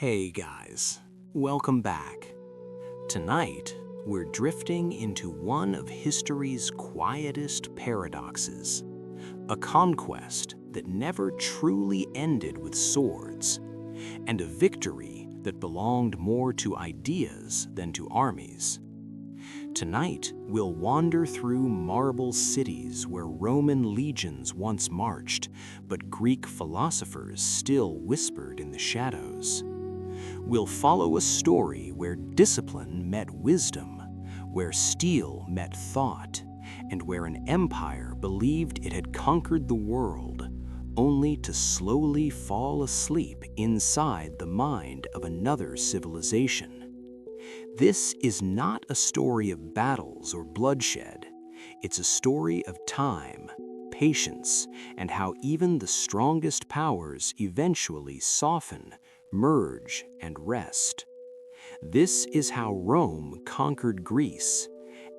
Hey guys, welcome back. Tonight, we're drifting into one of history's quietest paradoxes, a conquest that never truly ended with swords, and a victory that belonged more to ideas than to armies. Tonight, we'll wander through marble cities where Roman legions once marched, but Greek philosophers still whispered in the shadows. We'll follow a story where discipline met wisdom, where steel met thought, and where an empire believed it had conquered the world, only to slowly fall asleep inside the mind of another civilization. This is not a story of battles or bloodshed. It's a story of time, patience, and how even the strongest powers eventually soften, merge, and rest. This is how Rome conquered Greece,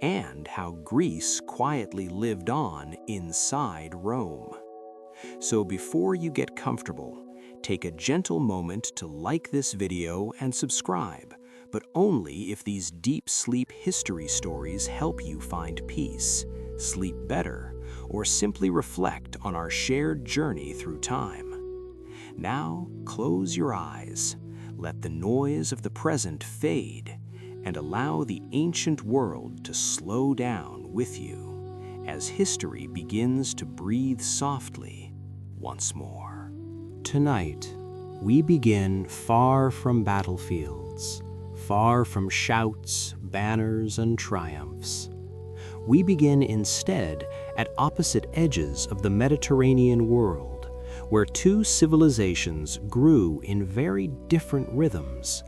and how Greece quietly lived on inside Rome. So before you get comfortable, take a gentle moment to like this video and subscribe, but only if these deep sleep history stories help you find peace, sleep better, or simply reflect on our shared journey through time. Now, close your eyes, let the noise of the present fade, and allow the ancient world to slow down with you as history begins to breathe softly once more. Tonight, we begin far from battlefields, far from shouts, banners, and triumphs. We begin instead at opposite edges of the Mediterranean world, where two civilizations grew in very different rhythms,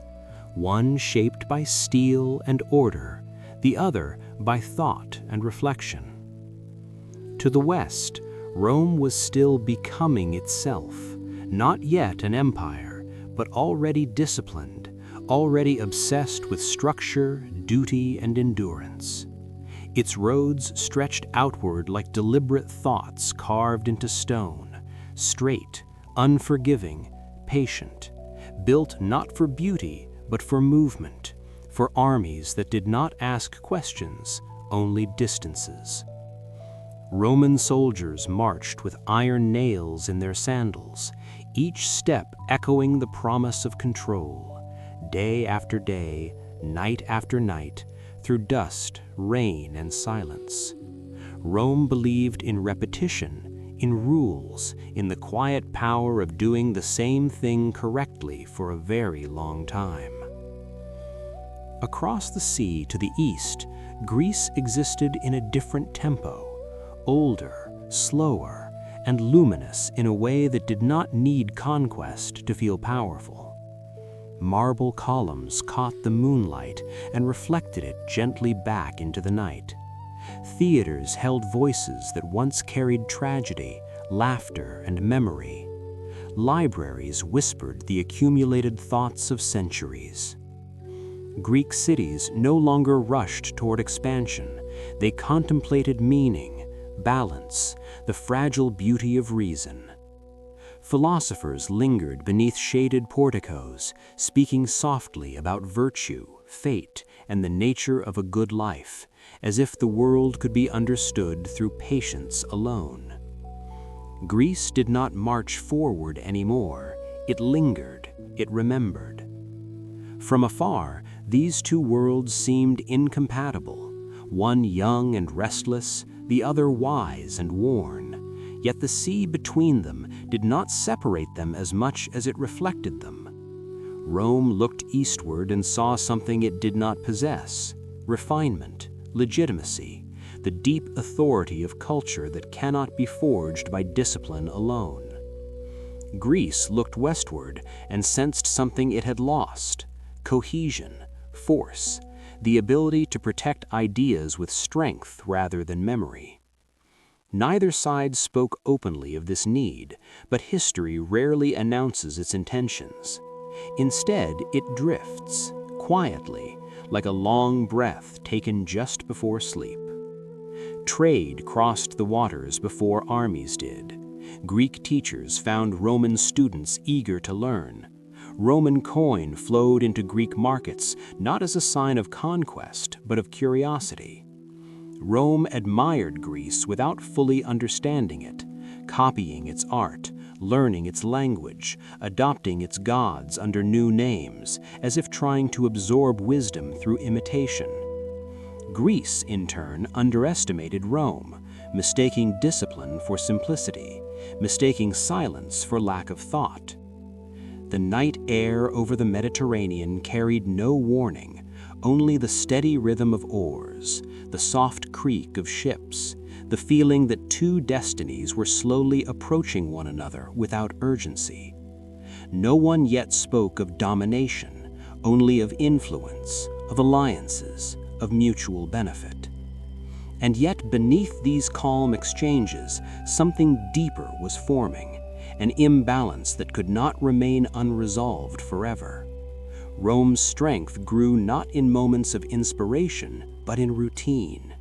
one shaped by steel and order, the other by thought and reflection. To the west, Rome was still becoming itself, not yet an empire, but already disciplined, already obsessed with structure, duty, and endurance. Its roads stretched outward like deliberate thoughts carved into stone, straight, unforgiving, patient, built not for beauty, but for movement, for armies that did not ask questions, only distances. Roman soldiers marched with iron nails in their sandals, each step echoing the promise of control, day after day, night after night, through dust, rain, and silence. Rome believed in repetition, in rules, in the quiet power of doing the same thing correctly for a very long time. Across the sea to the east, Greece existed in a different tempo, older, slower, and luminous in a way that did not need conquest to feel powerful. Marble columns caught the moonlight and reflected it gently back into the night. Theaters held voices that once carried tragedy, laughter, and memory. Libraries whispered the accumulated thoughts of centuries. Greek cities no longer rushed toward expansion. They contemplated meaning, balance, the fragile beauty of reason. Philosophers lingered beneath shaded porticos, speaking softly about virtue, fate, and the nature of a good life, as if the world could be understood through patience alone. Greece did not march forward anymore. It lingered, it remembered. From afar, these two worlds seemed incompatible, one young and restless, the other wise and worn. Yet the sea between them did not separate them as much as it reflected them. Rome looked eastward and saw something it did not possess: refinement, legitimacy, the deep authority of culture that cannot be forged by discipline alone. Greece looked westward and sensed something it had lost: cohesion, force, the ability to protect ideas with strength rather than memory. Neither side spoke openly of this need, but history rarely announces its intentions. Instead, it drifts, quietly, like a long breath taken just before sleep. Trade crossed the waters before armies did. Greek teachers found Roman students eager to learn. Roman coin flowed into Greek markets not as a sign of conquest, but of curiosity. Rome admired Greece without fully understanding it, copying its art, learning its language, adopting its gods under new names, as if trying to absorb wisdom through imitation. Greece, in turn, underestimated Rome, mistaking discipline for simplicity, mistaking silence for lack of thought. The night air over the Mediterranean carried no warning, only the steady rhythm of oars, the soft creak of ships, the feeling that two destinies were slowly approaching one another without urgency. No one yet spoke of domination, only of influence, of alliances, of mutual benefit. And yet beneath these calm exchanges, something deeper was forming, an imbalance that could not remain unresolved forever. Rome's strength grew not in moments of inspiration, but in routine.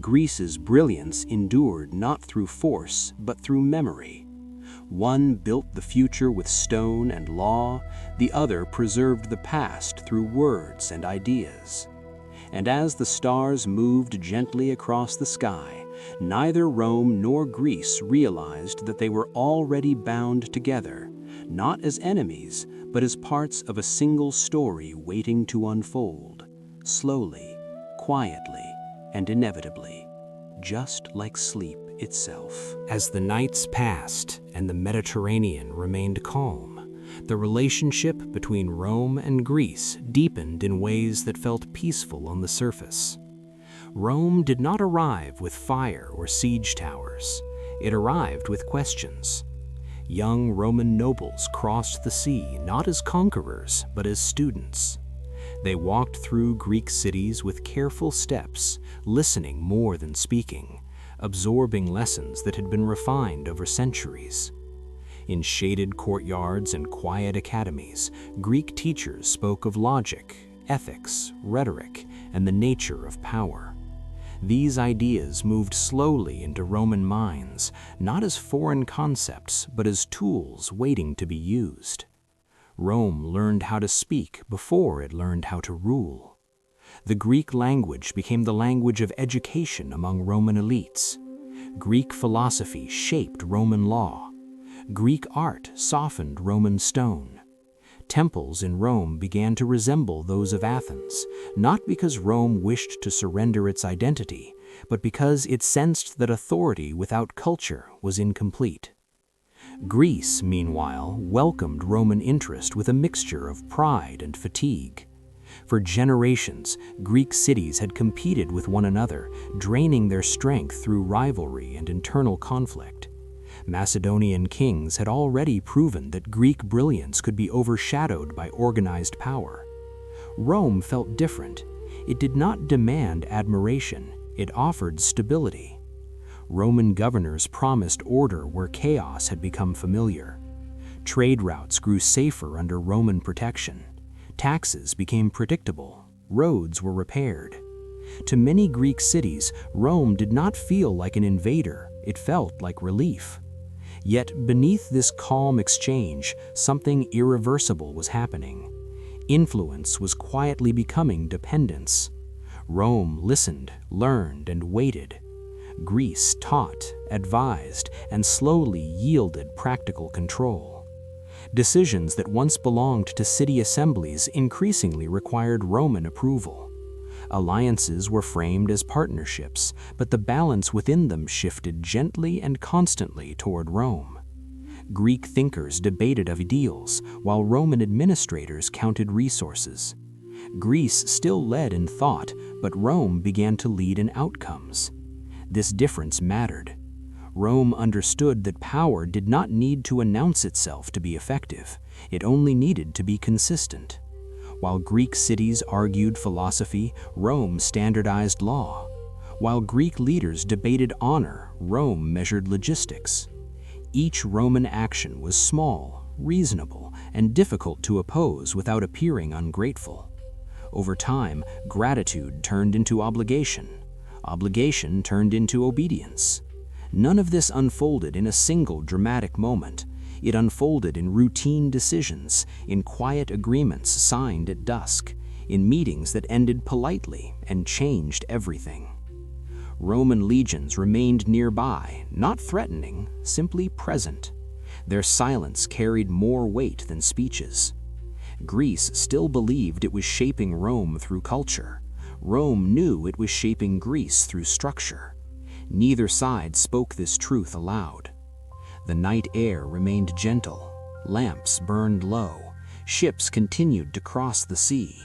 Greece's brilliance endured not through force, but through memory. One built the future with stone and law, the other preserved the past through words and ideas. And as the stars moved gently across the sky, neither Rome nor Greece realized that they were already bound together, not as enemies, but as parts of a single story waiting to unfold, slowly, quietly, and inevitably, just like sleep itself. As the nights passed and the Mediterranean remained calm, the relationship between Rome and Greece deepened in ways that felt peaceful on the surface. Rome did not arrive with fire or siege towers. It arrived with questions. Young Roman nobles crossed the sea not as conquerors, but as students. They walked through Greek cities with careful steps, listening more than speaking, absorbing lessons that had been refined over centuries. In shaded courtyards and quiet academies, Greek teachers spoke of logic, ethics, rhetoric, and the nature of power. These ideas moved slowly into Roman minds, not as foreign concepts, but as tools waiting to be used. Rome learned how to speak before it learned how to rule. The Greek language became the language of education among Roman elites. Greek philosophy shaped Roman law. Greek art softened Roman stone. Temples in Rome began to resemble those of Athens, not because Rome wished to surrender its identity, but because it sensed that authority without culture was incomplete. Greece, meanwhile, welcomed Roman interest with a mixture of pride and fatigue. For generations, Greek cities had competed with one another, draining their strength through rivalry and internal conflict. Macedonian kings had already proven that Greek brilliance could be overshadowed by organized power. Rome felt different. It did not demand admiration, it offered stability. Roman governors promised order where chaos had become familiar. Trade routes grew safer under Roman protection. Taxes became predictable. Roads were repaired. To many Greek cities, Rome did not feel like an invader, it felt like relief. Yet beneath this calm exchange, something irreversible was happening. Influence was quietly becoming dependence. Rome listened, learned, and waited. Greece taught, advised, and slowly yielded practical control. Decisions that once belonged to city assemblies increasingly required Roman approval. Alliances were framed as partnerships, but the balance within them shifted gently and constantly toward Rome. Greek thinkers debated ideals, while Roman administrators counted resources. Greece still led in thought, but Rome began to lead in outcomes. This difference mattered. Rome understood that power did not need to announce itself to be effective. It only needed to be consistent. While Greek cities argued philosophy, Rome standardized law. While Greek leaders debated honor, Rome measured logistics. Each Roman action was small, reasonable, and difficult to oppose without appearing ungrateful. Over time, gratitude turned into obligation. Obligation turned into obedience. None of this unfolded in a single dramatic moment. It unfolded in routine decisions, in quiet agreements signed at dusk, in meetings that ended politely and changed everything. Roman legions remained nearby, not threatening, simply present. Their silence carried more weight than speeches. Greece still believed it was shaping Rome through culture. Rome knew it was shaping Greece through structure. Neither side spoke this truth aloud. The night air remained gentle. Lamps burned low. Ships continued to cross the sea.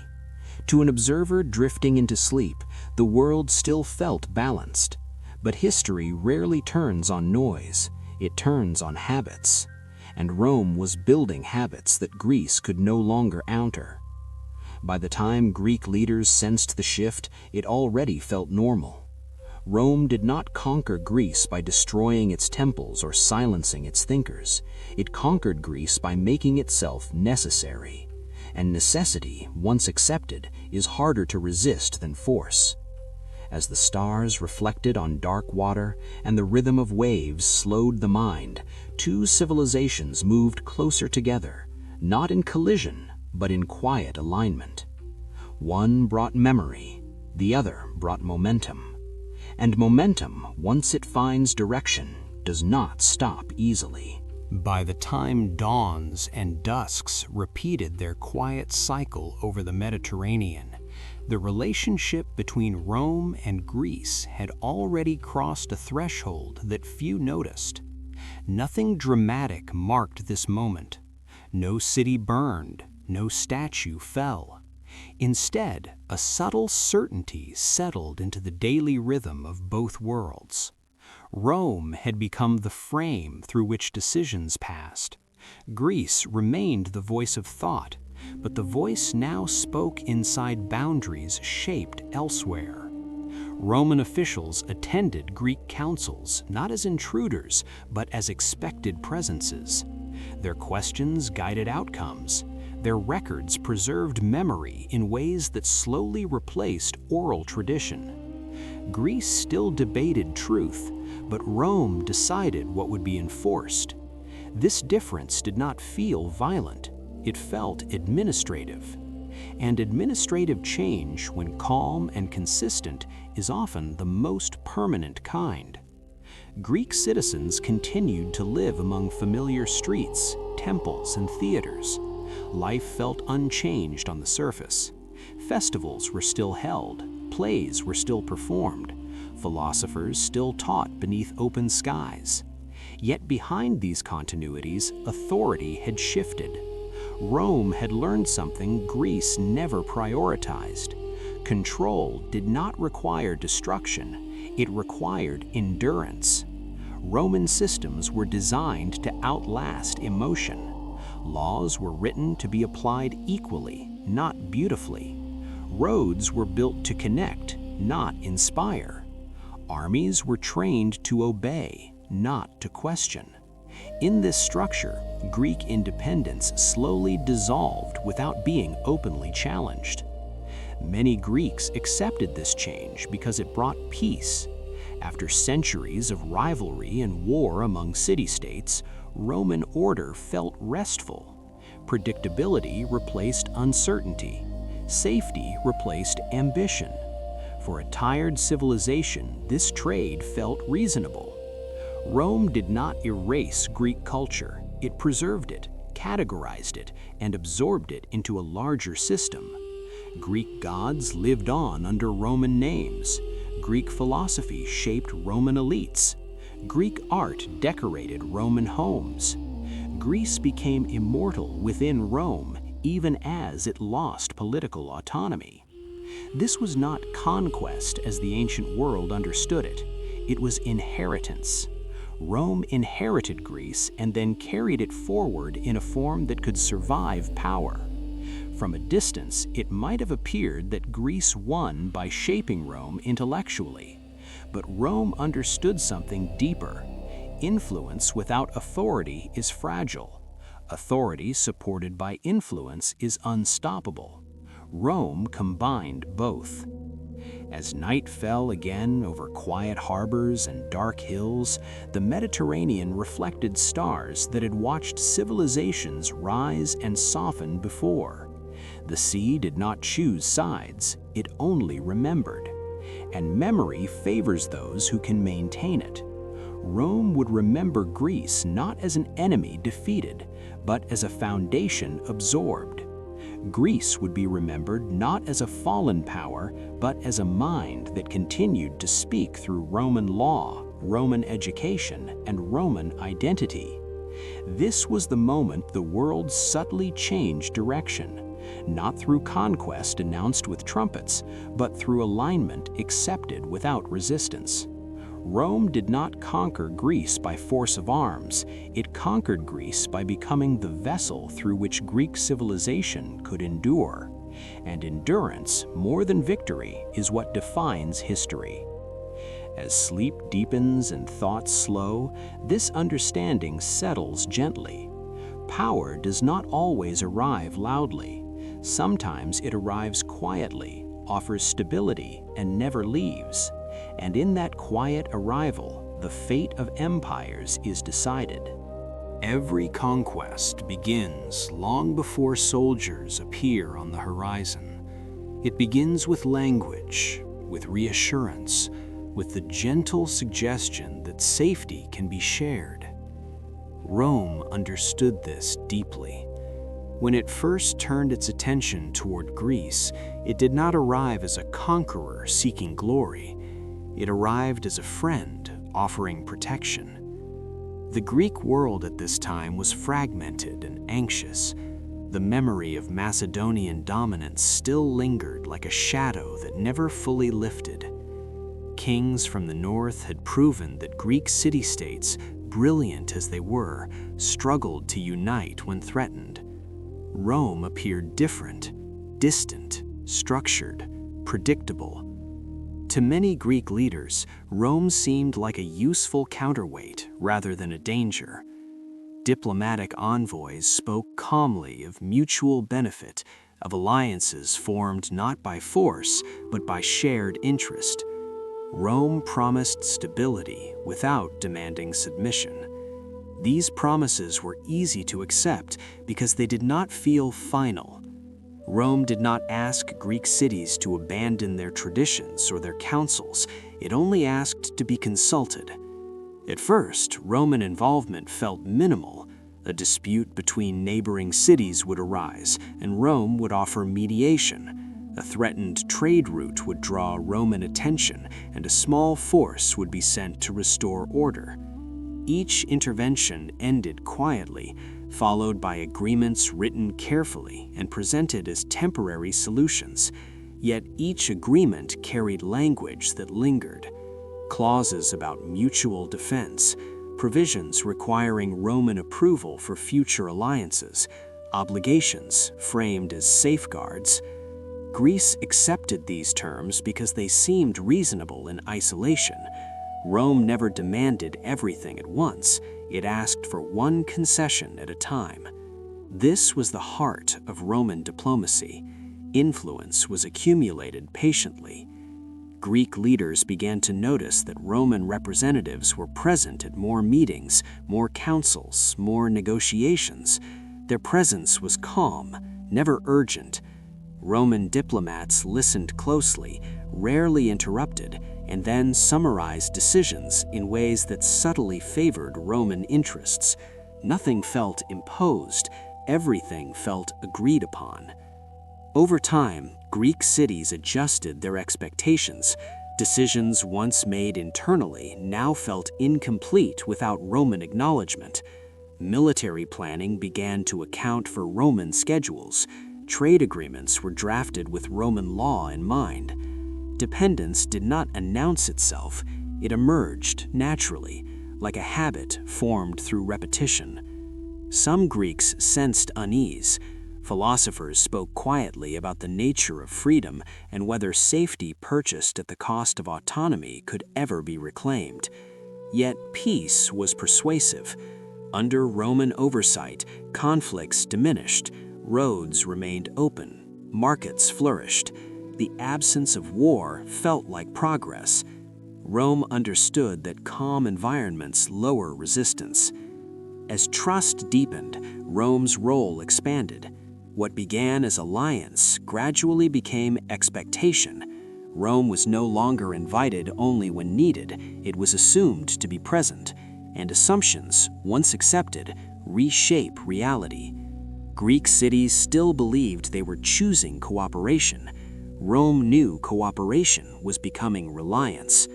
To an observer drifting into sleep, the world still felt balanced. But history rarely turns on noise. It turns on habits. And Rome was building habits that Greece could no longer alter. By the time Greek leaders sensed the shift, it already felt normal. Rome did not conquer Greece by destroying its temples or silencing its thinkers. It conquered Greece by making itself necessary. And necessity, once accepted, is harder to resist than force. As the stars reflected on dark water and the rhythm of waves slowed the mind, two civilizations moved closer together, not in collision, but in quiet alignment. One brought memory, the other brought momentum. And momentum, once it finds direction, does not stop easily. By the time dawns and dusks repeated their quiet cycle over the Mediterranean, the relationship between Rome and Greece had already crossed a threshold that few noticed. Nothing dramatic marked this moment. No city burned, no statue fell. Instead, a subtle certainty settled into the daily rhythm of both worlds. Rome had become the frame through which decisions passed. Greece remained the voice of thought, but the voice now spoke inside boundaries shaped elsewhere. Roman officials attended Greek councils not as intruders, but as expected presences. Their questions guided outcomes. Their records preserved memory in ways that slowly replaced oral tradition. Greece still debated truth, but Rome decided what would be enforced. This difference did not feel violent. It felt administrative. And administrative change, when calm and consistent, is often the most permanent kind. Greek citizens continued to live among familiar streets, temples, and theaters. Life felt unchanged on the surface. Festivals were still held, plays were still performed, philosophers still taught beneath open skies. Yet behind these continuities, authority had shifted. Rome had learned something Greece never prioritized. Control did not require destruction, it required endurance. Roman systems were designed to outlast emotion. Laws were written to be applied equally, not beautifully. Roads were built to connect, not inspire. Armies were trained to obey, not to question. In this structure, Greek independence slowly dissolved without being openly challenged. Many Greeks accepted this change because it brought peace. After centuries of rivalry and war among city-states, Roman order felt restful. Predictability replaced uncertainty. Safety replaced ambition. For a tired civilization, this trade felt reasonable. Rome did not erase Greek culture. It preserved it, categorized it, and absorbed it into a larger system. Greek gods lived on under Roman names. Greek philosophy shaped Roman elites. Greek art decorated Roman homes. Greece became immortal within Rome, even as it lost political autonomy. This was not conquest as the ancient world understood it. It was inheritance. Rome inherited Greece and then carried it forward in a form that could survive power. From a distance, it might have appeared that Greece won by shaping Rome intellectually. But Rome understood something deeper. Influence without authority is fragile. Authority supported by influence is unstoppable. Rome combined both. As night fell again over quiet harbors and dark hills, the Mediterranean reflected stars that had watched civilizations rise and soften before. The sea did not choose sides, it only remembered. And memory favors those who can maintain it. Rome would remember Greece not as an enemy defeated, but as a foundation absorbed. Greece would be remembered not as a fallen power, but as a mind that continued to speak through Roman law, Roman education, and Roman identity. This was the moment the world subtly changed direction, not through conquest announced with trumpets, but through alignment accepted without resistance. Rome did not conquer Greece by force of arms, it conquered Greece by becoming the vessel through which Greek civilization could endure. And endurance, more than victory, is what defines history. As sleep deepens and thoughts slow, this understanding settles gently. Power does not always arrive loudly. Sometimes it arrives quietly, offers stability, and never leaves. And in that quiet arrival, the fate of empires is decided. Every conquest begins long before soldiers appear on the horizon. It begins with language, with reassurance, with the gentle suggestion that safety can be shared. Rome understood this deeply. When it first turned its attention toward Greece, it did not arrive as a conqueror seeking glory. It arrived as a friend offering protection. The Greek world at this time was fragmented and anxious. The memory of Macedonian dominance still lingered like a shadow that never fully lifted. Kings from the north had proven that Greek city-states, brilliant as they were, struggled to unite when threatened. Rome appeared different, distant, structured, predictable. To many Greek leaders, Rome seemed like a useful counterweight rather than a danger. Diplomatic envoys spoke calmly of mutual benefit, of alliances formed not by force, but by shared interest. Rome promised stability without demanding submission. These promises were easy to accept because they did not feel final. Rome did not ask Greek cities to abandon their traditions or their councils, it only asked to be consulted. At first, Roman involvement felt minimal. A dispute between neighboring cities would arise, and Rome would offer mediation. A threatened trade route would draw Roman attention, and a small force would be sent to restore order. Each intervention ended quietly, followed by agreements written carefully and presented as temporary solutions. Yet each agreement carried language that lingered. Clauses about mutual defense, provisions requiring Roman approval for future alliances, obligations framed as safeguards. Greece accepted these terms because they seemed reasonable in isolation. Rome never demanded everything at once. It asked for one concession at a time. This was the heart of Roman diplomacy. Influence was accumulated patiently. Greek leaders began to notice that Roman representatives were present at more meetings, more councils, more negotiations. Their presence was calm, never urgent. Roman diplomats listened closely, rarely interrupted, and then summarized decisions in ways that subtly favored Roman interests. Nothing felt imposed, everything felt agreed upon. Over time, Greek cities adjusted their expectations. Decisions once made internally now felt incomplete without Roman acknowledgement. Military planning began to account for Roman schedules. Trade agreements were drafted with Roman law in mind. Dependence did not announce itself, it emerged naturally, like a habit formed through repetition. Some Greeks sensed unease. Philosophers spoke quietly about the nature of freedom and whether safety purchased at the cost of autonomy could ever be reclaimed. Yet peace was persuasive. Under Roman oversight, conflicts diminished, roads remained open, markets flourished. The absence of war felt like progress. Rome understood that calm environments lower resistance. As trust deepened, Rome's role expanded. What began as alliance gradually became expectation. Rome was no longer invited only when needed, it was assumed to be present, and assumptions, once accepted, reshape reality. Greek cities still believed they were choosing cooperation. Rome knew cooperation was becoming reliance.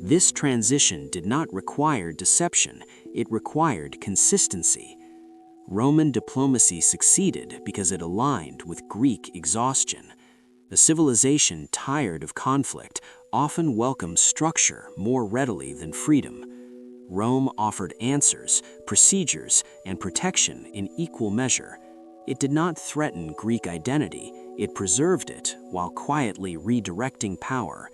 This transition did not require deception, it required consistency. Roman diplomacy succeeded because it aligned with Greek exhaustion. A civilization tired of conflict often welcomes structure more readily than freedom. Rome offered answers, procedures, and protection in equal measure. It did not threaten Greek identity, it preserved it while quietly redirecting power.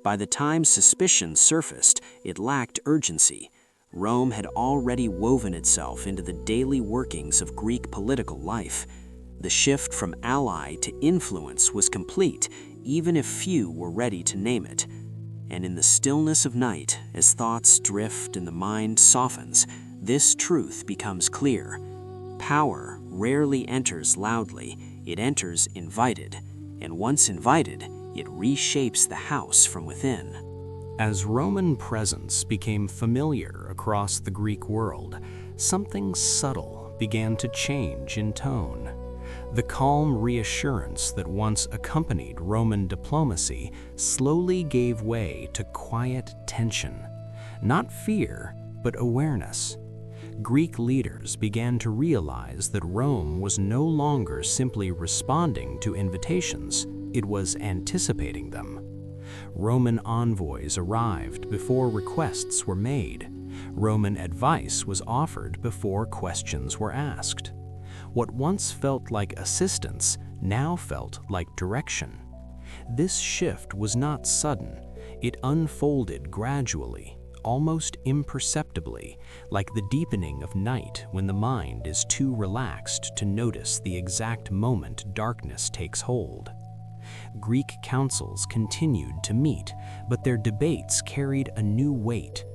By the time suspicion surfaced, it lacked urgency. Rome had already woven itself into the daily workings of Greek political life. The shift from ally to influence was complete, even if few were ready to name it. And in the stillness of night, as thoughts drift and the mind softens, this truth becomes clear. Power rarely enters loudly, it enters invited, and once invited, it reshapes the house from within. As Roman presence became familiar across the Greek world, something subtle began to change in tone. The calm reassurance that once accompanied Roman diplomacy slowly gave way to quiet tension. Not fear, but awareness. Greek leaders began to realize that Rome was no longer simply responding to invitations, it was anticipating them. Roman envoys arrived before requests were made. Roman advice was offered before questions were asked. What once felt like assistance now felt like direction. This shift was not sudden. It unfolded gradually, almost imperceptibly, like the deepening of night when the mind is too relaxed to notice the exact moment darkness takes hold. Greek councils continued to meet, but their debates carried a new weight.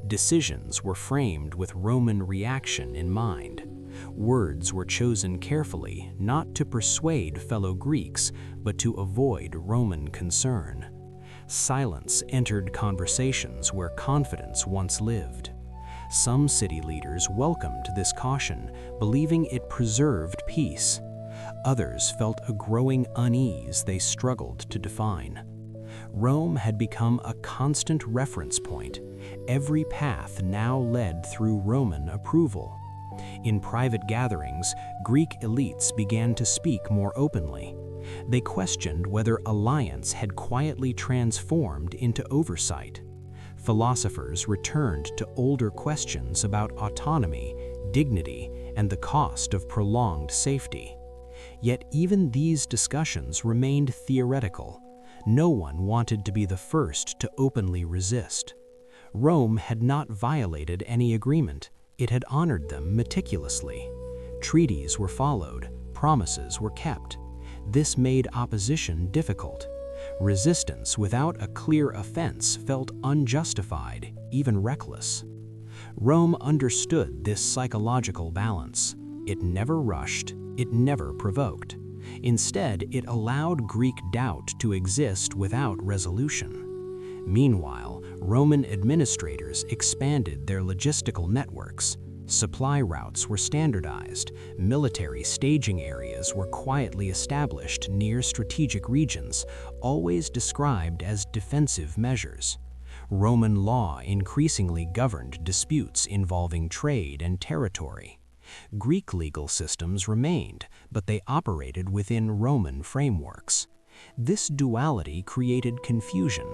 Decisions were framed with Roman reaction in mind. Words were chosen carefully, not to persuade fellow Greeks, but to avoid Roman concern. Silence entered conversations where confidence once lived. Some city leaders welcomed this caution, believing it preserved peace. Others felt a growing unease they struggled to define. Rome had become a constant reference point. Every path now led through Roman approval. In private gatherings, Greek elites began to speak more openly. They questioned whether alliance had quietly transformed into oversight. Philosophers returned to older questions about autonomy, dignity, and the cost of prolonged safety. Yet even these discussions remained theoretical. No one wanted to be the first to openly resist. Rome had not violated any agreement. It had honored them meticulously. Treaties were followed, promises were kept. This made opposition difficult. Resistance without a clear offense felt unjustified, even reckless. Rome understood this psychological balance. It never rushed, it never provoked. Instead, it allowed Greek doubt to exist without resolution. Meanwhile, Roman administrators expanded their logistical networks. Supply routes were standardized, military staging areas were quietly established near strategic regions, always described as defensive measures. Roman law increasingly governed disputes involving trade and territory. Greek legal systems remained, but they operated within Roman frameworks. This duality created confusion.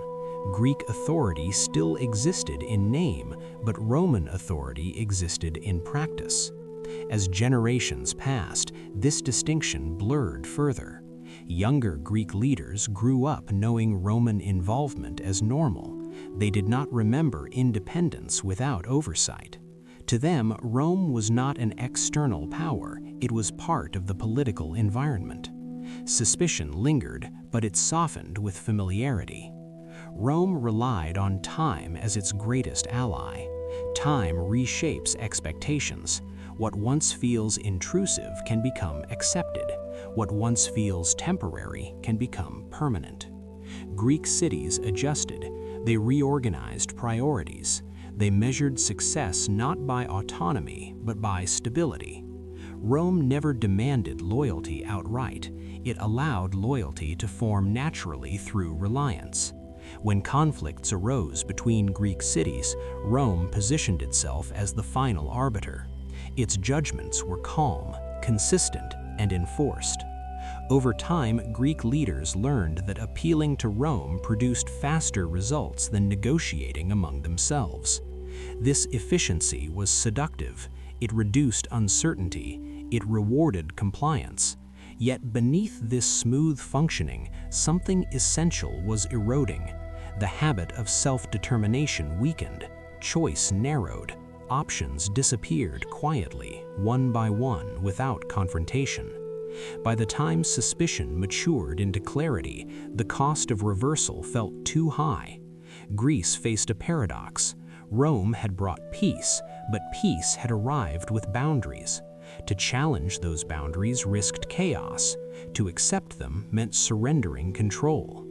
Greek authority still existed in name, but Roman authority existed in practice. As generations passed, this distinction blurred further. Younger Greek leaders grew up knowing Roman involvement as normal. They did not remember independence without oversight. To them, Rome was not an external power, it was part of the political environment. Suspicion lingered, but it softened with familiarity. Rome relied on time as its greatest ally. Time reshapes expectations. What once feels intrusive can become accepted. What once feels temporary can become permanent. Greek cities adjusted. They reorganized priorities. They measured success not by autonomy, but by stability. Rome never demanded loyalty outright. It allowed loyalty to form naturally through reliance. When conflicts arose between Greek cities, Rome positioned itself as the final arbiter. Its judgments were calm, consistent, and enforced. Over time, Greek leaders learned that appealing to Rome produced faster results than negotiating among themselves. This efficiency was seductive. It reduced uncertainty. It rewarded compliance. Yet beneath this smooth functioning, something essential was eroding. The habit of self-determination weakened. Choice narrowed. Options disappeared quietly, one by one, without confrontation. By the time suspicion matured into clarity, the cost of reversal felt too high. Greece faced a paradox. Rome had brought peace, but peace had arrived with boundaries. To challenge those boundaries risked chaos. To accept them meant surrendering control.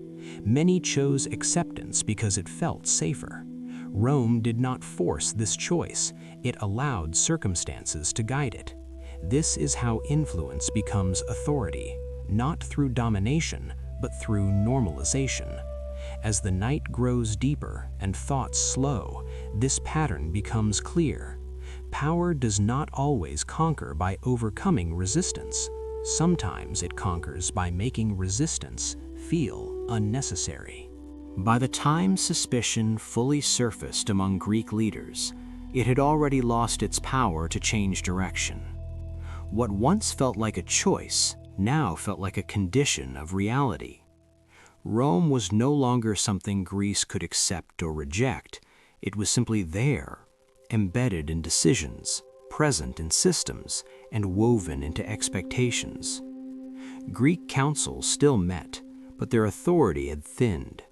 Many chose acceptance because it felt safer. Rome did not force this choice. It allowed circumstances to guide it. This is how influence becomes authority, not through domination, but through normalization. As the night grows deeper and thoughts slow, this pattern becomes clear. Power does not always conquer by overcoming resistance. Sometimes it conquers by making resistance feel unnecessary. By the time suspicion fully surfaced among Greek leaders, it had already lost its power to change direction. What once felt like a choice now felt like a condition of reality. Rome was no longer something Greece could accept or reject. It was simply there, embedded in decisions, present in systems, and woven into expectations. Greek councils still met, but their authority had thinned.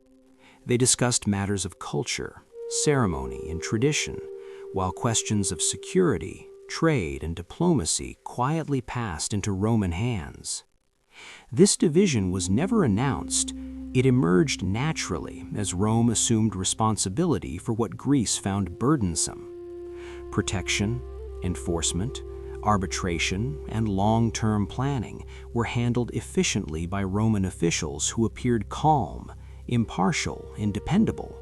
They discussed matters of culture, ceremony, and tradition, while questions of security, trade, and diplomacy quietly passed into Roman hands. This division was never announced. It emerged naturally as Rome assumed responsibility for what Greece found burdensome. Protection, enforcement, arbitration, and long-term planning were handled efficiently by Roman officials who appeared calm, impartial, and dependable.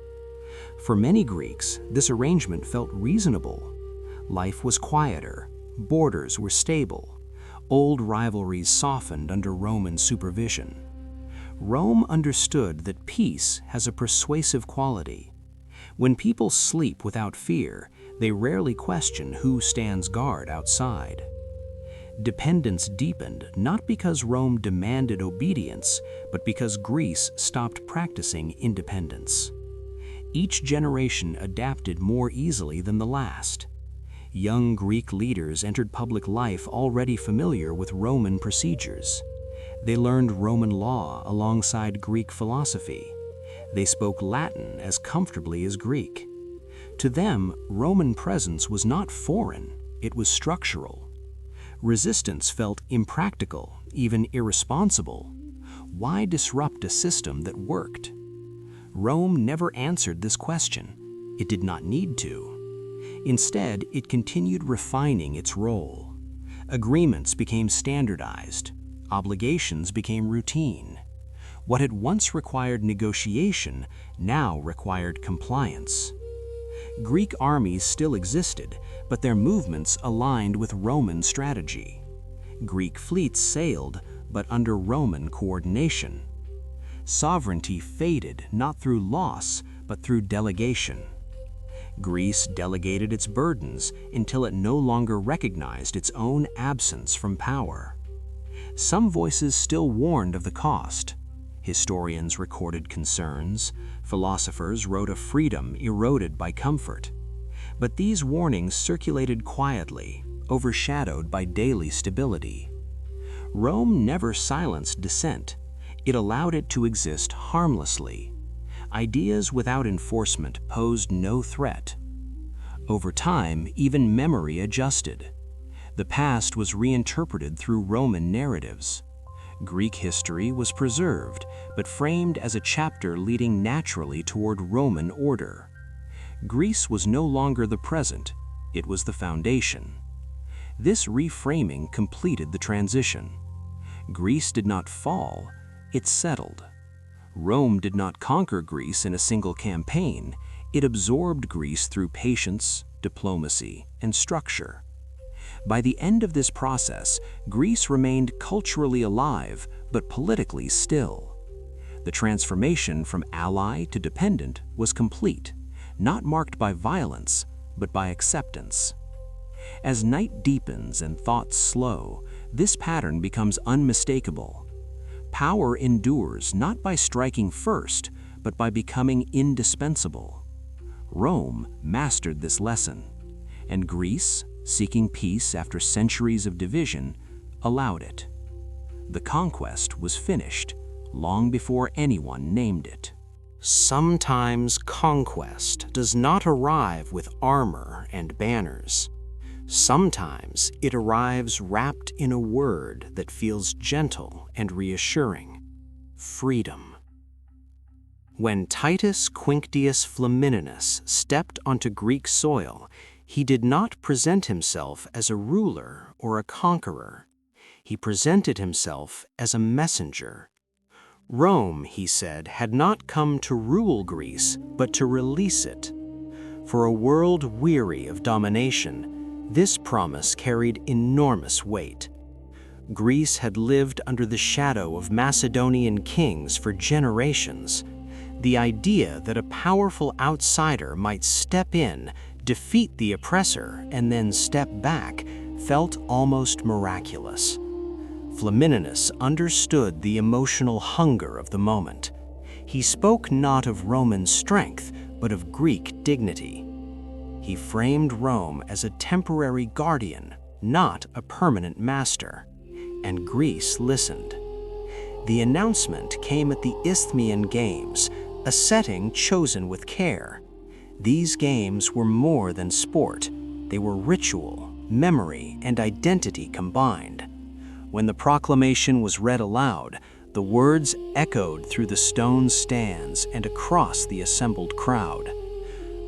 For many Greeks, this arrangement felt reasonable. Life was quieter, borders were stable, old rivalries softened under Roman supervision. Rome understood that peace has a persuasive quality. When people sleep without fear, they rarely question who stands guard outside. Dependence deepened not because Rome demanded obedience, but because Greece stopped practicing independence. Each generation adapted more easily than the last. Young Greek leaders entered public life already familiar with Roman procedures. They learned Roman law alongside Greek philosophy. They spoke Latin as comfortably as Greek. To them, Roman presence was not foreign, it was structural. Resistance felt impractical, even irresponsible. Why disrupt a system that worked? Rome never answered this question. It did not need to. Instead, it continued refining its role. Agreements became standardized. Obligations became routine. What had once required negotiation now required compliance. Greek armies still existed, but their movements aligned with Roman strategy. Greek fleets sailed, but under Roman coordination. Sovereignty faded not through loss, but through delegation. Greece delegated its burdens until it no longer recognized its own absence from power. Some voices still warned of the cost. Historians recorded concerns. Philosophers wrote of freedom eroded by comfort. But these warnings circulated quietly, overshadowed by daily stability. Rome never silenced dissent. It allowed it to exist harmlessly. Ideas without enforcement posed no threat. Over time, even memory adjusted. The past was reinterpreted through Roman narratives. Greek history was preserved, but framed as a chapter leading naturally toward Roman order. Greece was no longer the present, it was the foundation. This reframing completed the transition. Greece did not fall, it settled. Rome did not conquer Greece in a single campaign, it absorbed Greece through patience, diplomacy, and structure. By the end of this process, Greece remained culturally alive, but politically still. The transformation from ally to dependent was complete, not marked by violence, but by acceptance. As night deepens and thoughts slow, this pattern becomes unmistakable. Power endures not by striking first, but by becoming indispensable. Rome mastered this lesson, and Greece, seeking peace after centuries of division, allowed it. The conquest was finished long before anyone named it. Sometimes conquest does not arrive with armor and banners. Sometimes it arrives wrapped in a word that feels gentle and reassuring: freedom. When Titus Quinctius Flamininus stepped onto Greek soil, he did not present himself as a ruler or a conqueror. He presented himself as a messenger. Rome, he said, had not come to rule Greece, but to release it. For a world weary of domination, this promise carried enormous weight. Greece had lived under the shadow of Macedonian kings for generations. The idea that a powerful outsider might step in, defeat the oppressor, and then step back felt almost miraculous. Flamininus understood the emotional hunger of the moment. He spoke not of Roman strength, but of Greek dignity. He framed Rome as a temporary guardian, not a permanent master. And Greece listened. The announcement came at the Isthmian Games, a setting chosen with care. These games were more than sport. They were ritual, memory, and identity combined. When the proclamation was read aloud, the words echoed through the stone stands and across the assembled crowd.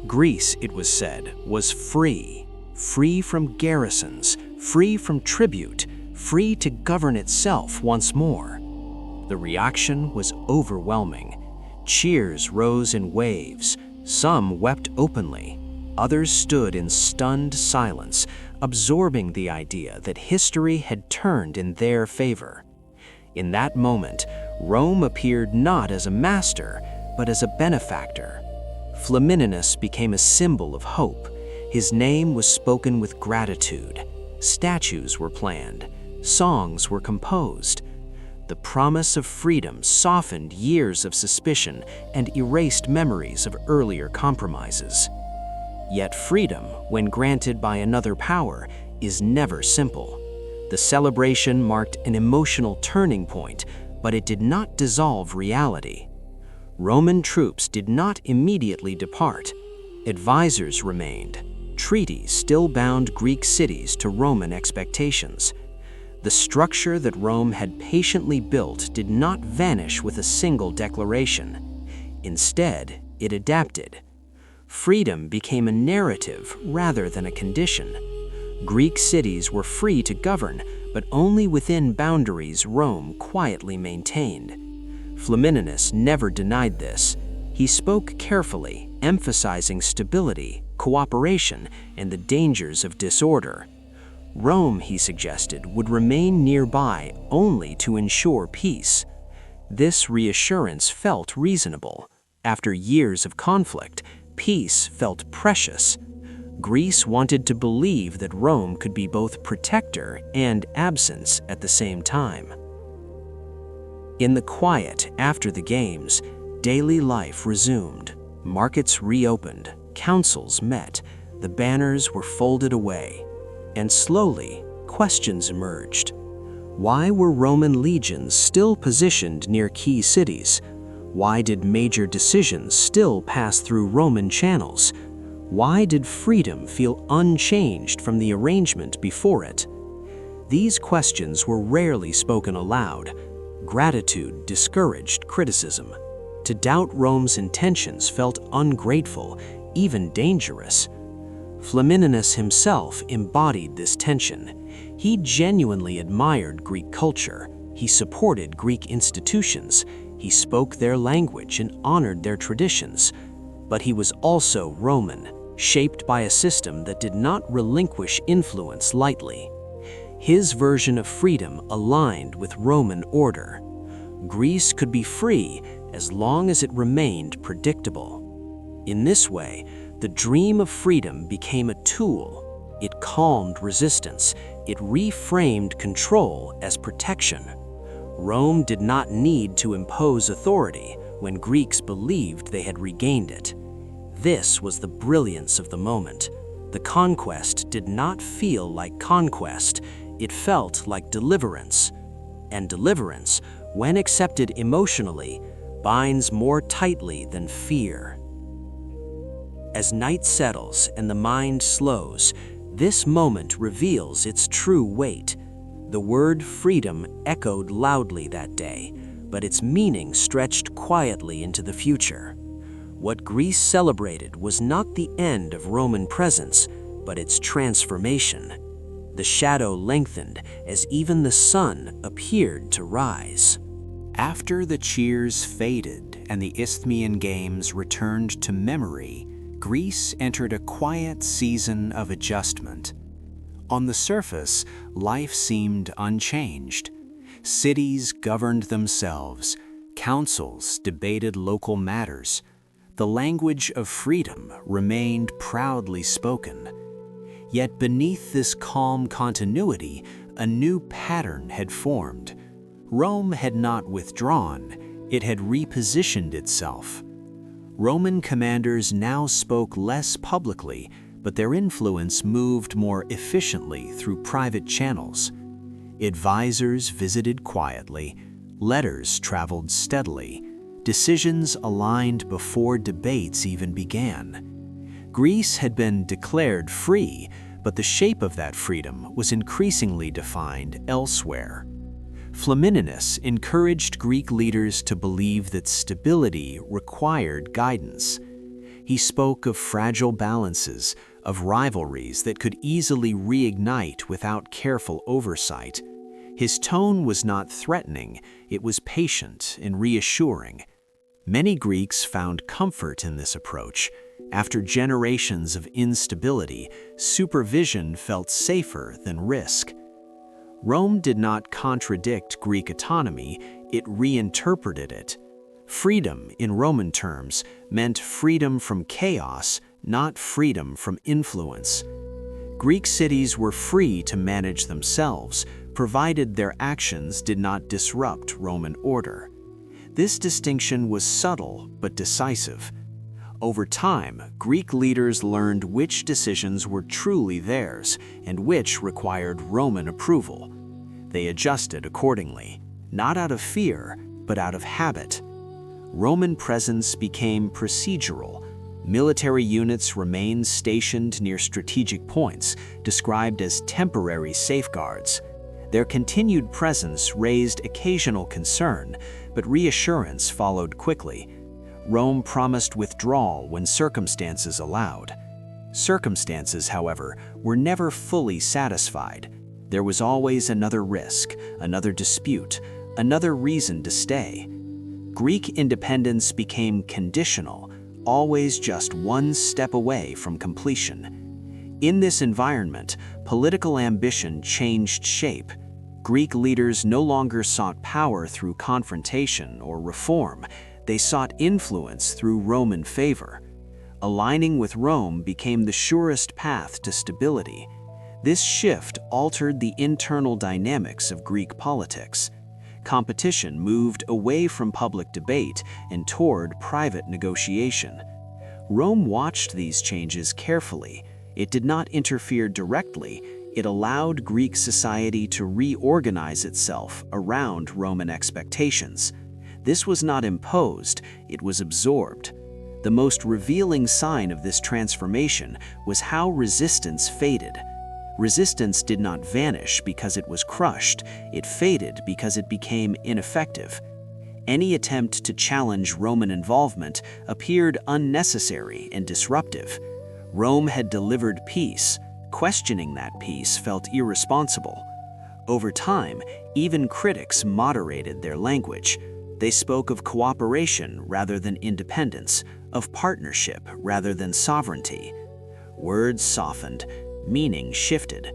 Greece, it was said, was free, free from garrisons, free from tribute, free to govern itself once more. The reaction was overwhelming. Cheers rose in waves. Some wept openly. Others stood in stunned silence, absorbing the idea that history had turned in their favor. In that moment, Rome appeared not as a master, but as a benefactor. Flamininus became a symbol of hope. His name was spoken with gratitude. Statues were planned. Songs were composed. The promise of freedom softened years of suspicion and erased memories of earlier compromises. Yet freedom, when granted by another power, is never simple. The celebration marked an emotional turning point, but it did not dissolve reality. Roman troops did not immediately depart. Advisors remained. Treaties still bound Greek cities to Roman expectations. The structure that Rome had patiently built did not vanish with a single declaration. Instead, it adapted. Freedom became a narrative rather than a condition. Greek cities were free to govern, but only within boundaries Rome quietly maintained. Flamininus never denied this. He spoke carefully, emphasizing stability, cooperation, and the dangers of disorder. Rome, he suggested, would remain nearby only to ensure peace. This reassurance felt reasonable. After years of conflict, peace felt precious. Greece wanted to believe that Rome could be both protector and absence at the same time. In the quiet after the games, daily life resumed. Markets reopened, councils met, the banners were folded away. And slowly, questions emerged. Why were Roman legions still positioned near key cities? Why did major decisions still pass through Roman channels? Why did freedom feel unchanged from the arrangement before it? These questions were rarely spoken aloud. Gratitude discouraged criticism. To doubt Rome's intentions felt ungrateful, even dangerous. Flamininus himself embodied this tension. He genuinely admired Greek culture. He supported Greek institutions. He spoke their language and honored their traditions. But he was also Roman, shaped by a system that did not relinquish influence lightly. His version of freedom aligned with Roman order. Greece could be free as long as it remained predictable. In this way, the dream of freedom became a tool. It calmed resistance. It reframed control as protection. Rome did not need to impose authority when Greeks believed they had regained it. This was the brilliance of the moment. The conquest did not feel like conquest. It felt like deliverance. And deliverance, when accepted emotionally, binds more tightly than fear. As night settles and the mind slows, this moment reveals its true weight. The word freedom echoed loudly that day, but its meaning stretched quietly into the future. What Greece celebrated was not the end of Roman presence, but its transformation. The shadow lengthened as even the sun appeared to rise. After the cheers faded and the Isthmian Games returned to memory, Greece entered a quiet season of adjustment. On the surface, life seemed unchanged. Cities governed themselves, councils debated local matters. The language of freedom remained proudly spoken. Yet beneath this calm continuity, a new pattern had formed. Rome had not withdrawn, it had repositioned itself. Roman commanders now spoke less publicly, but their influence moved more efficiently through private channels. Advisors visited quietly, letters traveled steadily, decisions aligned before debates even began. Greece had been declared free, but the shape of that freedom was increasingly defined elsewhere. Flamininus encouraged Greek leaders to believe that stability required guidance. He spoke of fragile balances, of rivalries that could easily reignite without careful oversight. His tone was not threatening, it was patient and reassuring. Many Greeks found comfort in this approach. After generations of instability, supervision felt safer than risk. Rome did not contradict Greek autonomy, it reinterpreted it. Freedom, in Roman terms, meant freedom from chaos, not freedom from influence. Greek cities were free to manage themselves, provided their actions did not disrupt Roman order. This distinction was subtle but decisive. Over time, Greek leaders learned which decisions were truly theirs and which required Roman approval. They adjusted accordingly, not out of fear, but out of habit. Roman presence became procedural. Military units remained stationed near strategic points, described as temporary safeguards. Their continued presence raised occasional concern, but reassurance followed quickly. Rome promised withdrawal when circumstances allowed. Circumstances, however, were never fully satisfied. There was always another risk, another dispute, another reason to stay. Greek independence became conditional, always just one step away from completion. In this environment, political ambition changed shape. Greek leaders no longer sought power through confrontation or reform. They sought influence through Roman favor. Aligning with Rome became the surest path to stability. This shift altered the internal dynamics of Greek politics. Competition moved away from public debate and toward private negotiation. Rome watched these changes carefully. It did not interfere directly, It allowed Greek society to reorganize itself around Roman expectations. This was not imposed, it was absorbed. The most revealing sign of this transformation was how resistance faded. Resistance did not vanish because it was crushed, it faded because it became ineffective. Any attempt to challenge Roman involvement appeared unnecessary and disruptive. Rome had delivered peace. Questioning that peace felt irresponsible. Over time, even critics moderated their language. They spoke of cooperation rather than independence, of partnership rather than sovereignty. Words softened, meaning shifted.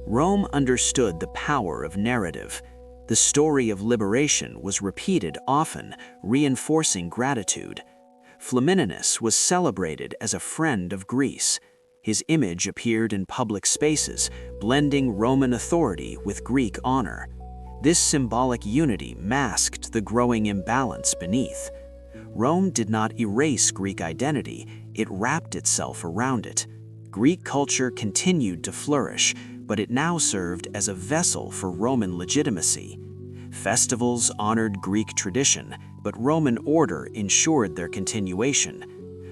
Rome understood the power of narrative. The story of liberation was repeated often, reinforcing gratitude. Flamininus was celebrated as a friend of Greece. His image appeared in public spaces, blending Roman authority with Greek honor. This symbolic unity masked the growing imbalance beneath. Rome did not erase Greek identity, it wrapped itself around it. Greek culture continued to flourish, but it now served as a vessel for Roman legitimacy. Festivals honored Greek tradition, but Roman order ensured their continuation.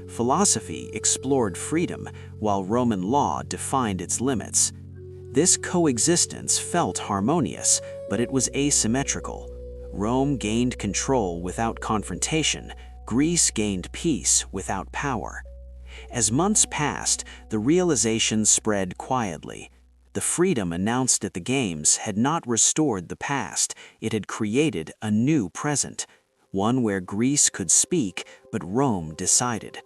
Philosophy explored freedom, while Roman law defined its limits. This coexistence felt harmonious, but it was asymmetrical. Rome gained control without confrontation, Greece gained peace without power. As months passed, the realization spread quietly. The freedom announced at the Games had not restored the past, it had created a new present, one where Greece could speak, but Rome decided.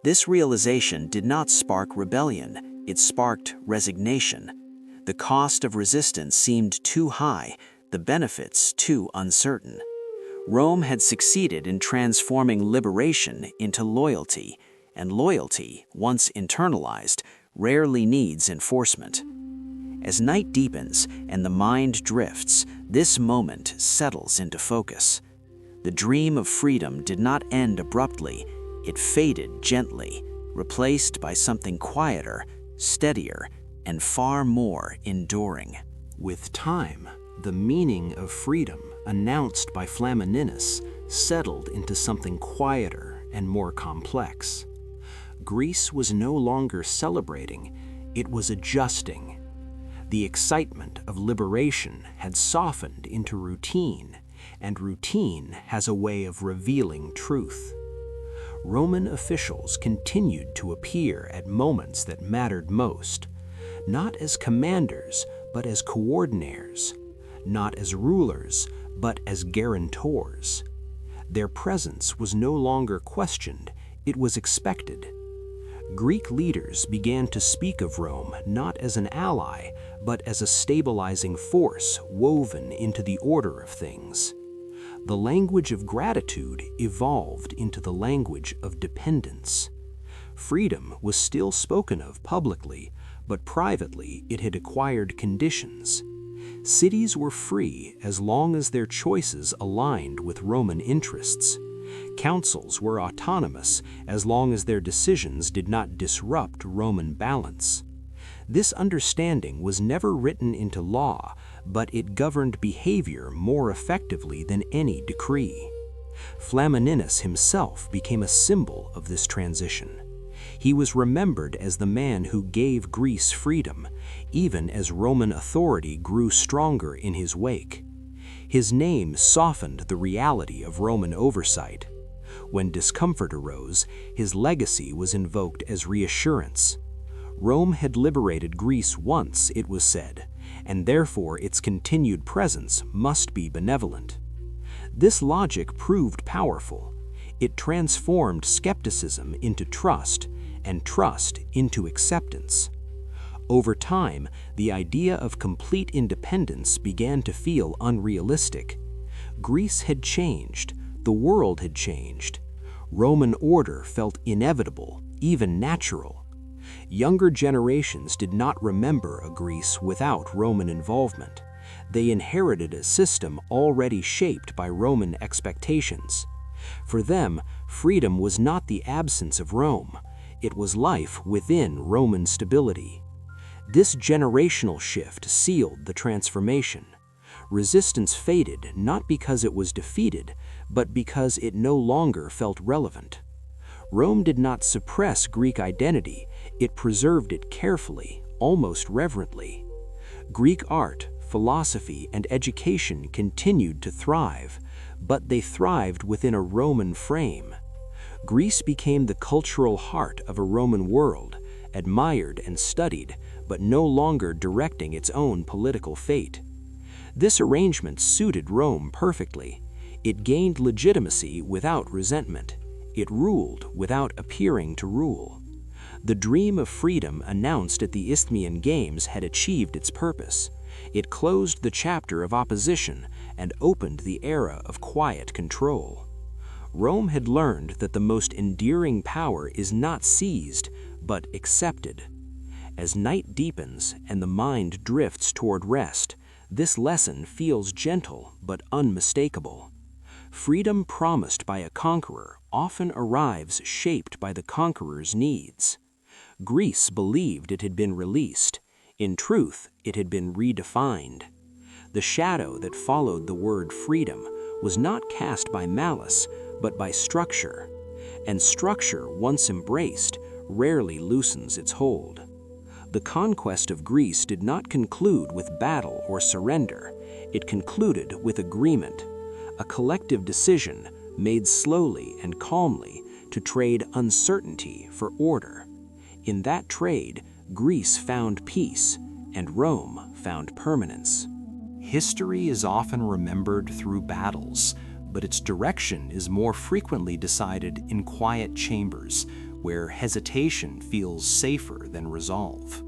This realization did not spark rebellion, it sparked resignation. The cost of resistance seemed too high, the benefits too uncertain. Rome had succeeded in transforming liberation into loyalty, and loyalty, once internalized, rarely needs enforcement. As night deepens and the mind drifts, this moment settles into focus. The dream of freedom did not end abruptly, it faded gently, replaced by something quieter, steadier, and far more enduring. With time, the meaning of freedom announced by Flamininus settled into something quieter and more complex. Greece was no longer celebrating, it was adjusting. The excitement of liberation had softened into routine, and routine has a way of revealing truth. Roman officials continued to appear at moments that mattered most, not as commanders, but as coordinators, not as rulers, but as guarantors. Their presence was no longer questioned, it was expected. Greek leaders began to speak of Rome not as an ally, but as a stabilizing force woven into the order of things. The language of gratitude evolved into the language of dependence. Freedom was still spoken of publicly, but privately it had acquired conditions. Cities were free as long as their choices aligned with Roman interests. Councils were autonomous as long as their decisions did not disrupt Roman balance. This understanding was never written into law, but it governed behavior more effectively than any decree. Flamininus himself became a symbol of this transition. He was remembered as the man who gave Greece freedom, even as Roman authority grew stronger in his wake. His name softened the reality of Roman oversight. When discomfort arose, his legacy was invoked as reassurance. Rome had liberated Greece once, it was said, and therefore its continued presence must be benevolent. This logic proved powerful. It transformed skepticism into trust, and trust into acceptance. Over time, the idea of complete independence began to feel unrealistic. Greece had changed, the world had changed. Roman order felt inevitable, even natural. Younger generations did not remember a Greece without Roman involvement. They inherited a system already shaped by Roman expectations. For them, freedom was not the absence of Rome, it was life within Roman stability. This generational shift sealed the transformation. Resistance faded not because it was defeated, but because it no longer felt relevant. Rome did not suppress Greek identity, it preserved it carefully, almost reverently. Greek art, philosophy, and education continued to thrive, but they thrived within a Roman frame. Greece became the cultural heart of a Roman world, admired and studied, but no longer directing its own political fate. This arrangement suited Rome perfectly. It gained legitimacy without resentment. It ruled without appearing to rule. The dream of freedom announced at the Isthmian Games had achieved its purpose. It closed the chapter of opposition and opened the era of quiet control. Rome had learned that the most endearing power is not seized, but accepted. As night deepens and the mind drifts toward rest, this lesson feels gentle but unmistakable. Freedom promised by a conqueror often arrives shaped by the conqueror's needs. Greece believed it had been released. In truth, it had been redefined. The shadow that followed the word freedom was not cast by malice, but by structure. And structure, once embraced, rarely loosens its hold. The conquest of Greece did not conclude with battle or surrender. It concluded with agreement, a collective decision made slowly and calmly to trade uncertainty for order. In that trade, Greece found peace, and Rome found permanence. History is often remembered through battles, but its direction is more frequently decided in quiet chambers, where hesitation feels safer than resolve.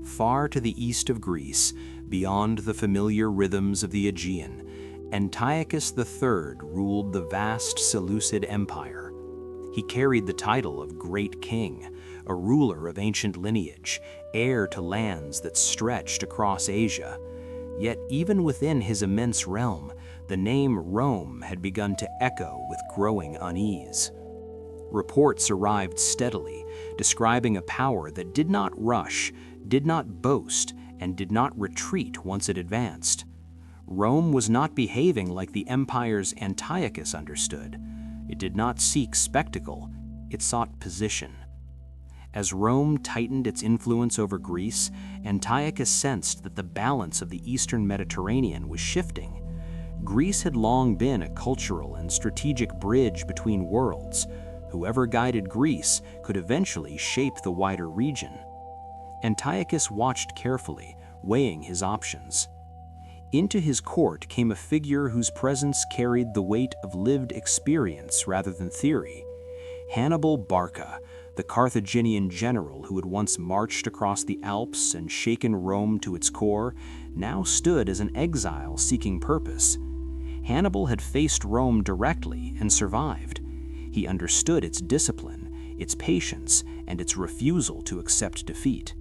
Far to the east of Greece, beyond the familiar rhythms of the Aegean, Antiochus III ruled the vast Seleucid Empire. He carried the title of Great King, a ruler of ancient lineage, heir to lands that stretched across Asia. Yet even within his immense realm, the name Rome had begun to echo with growing unease. Reports arrived steadily, describing a power that did not rush, did not boast, and did not retreat once it advanced. Rome was not behaving like the empires Antiochus understood. It did not seek spectacle, it sought position. As Rome tightened its influence over Greece, Antiochus sensed that the balance of the eastern Mediterranean was shifting. Greece had long been a cultural and strategic bridge between worlds. Whoever guided Greece could eventually shape the wider region. Antiochus watched carefully, weighing his options. Into his court came a figure whose presence carried the weight of lived experience rather than theory. Hannibal Barca, the Carthaginian general who had once marched across the Alps and shaken Rome to its core, now stood as an exile seeking purpose. Hannibal had faced Rome directly and survived. He understood its discipline, its patience, and its refusal to accept defeat.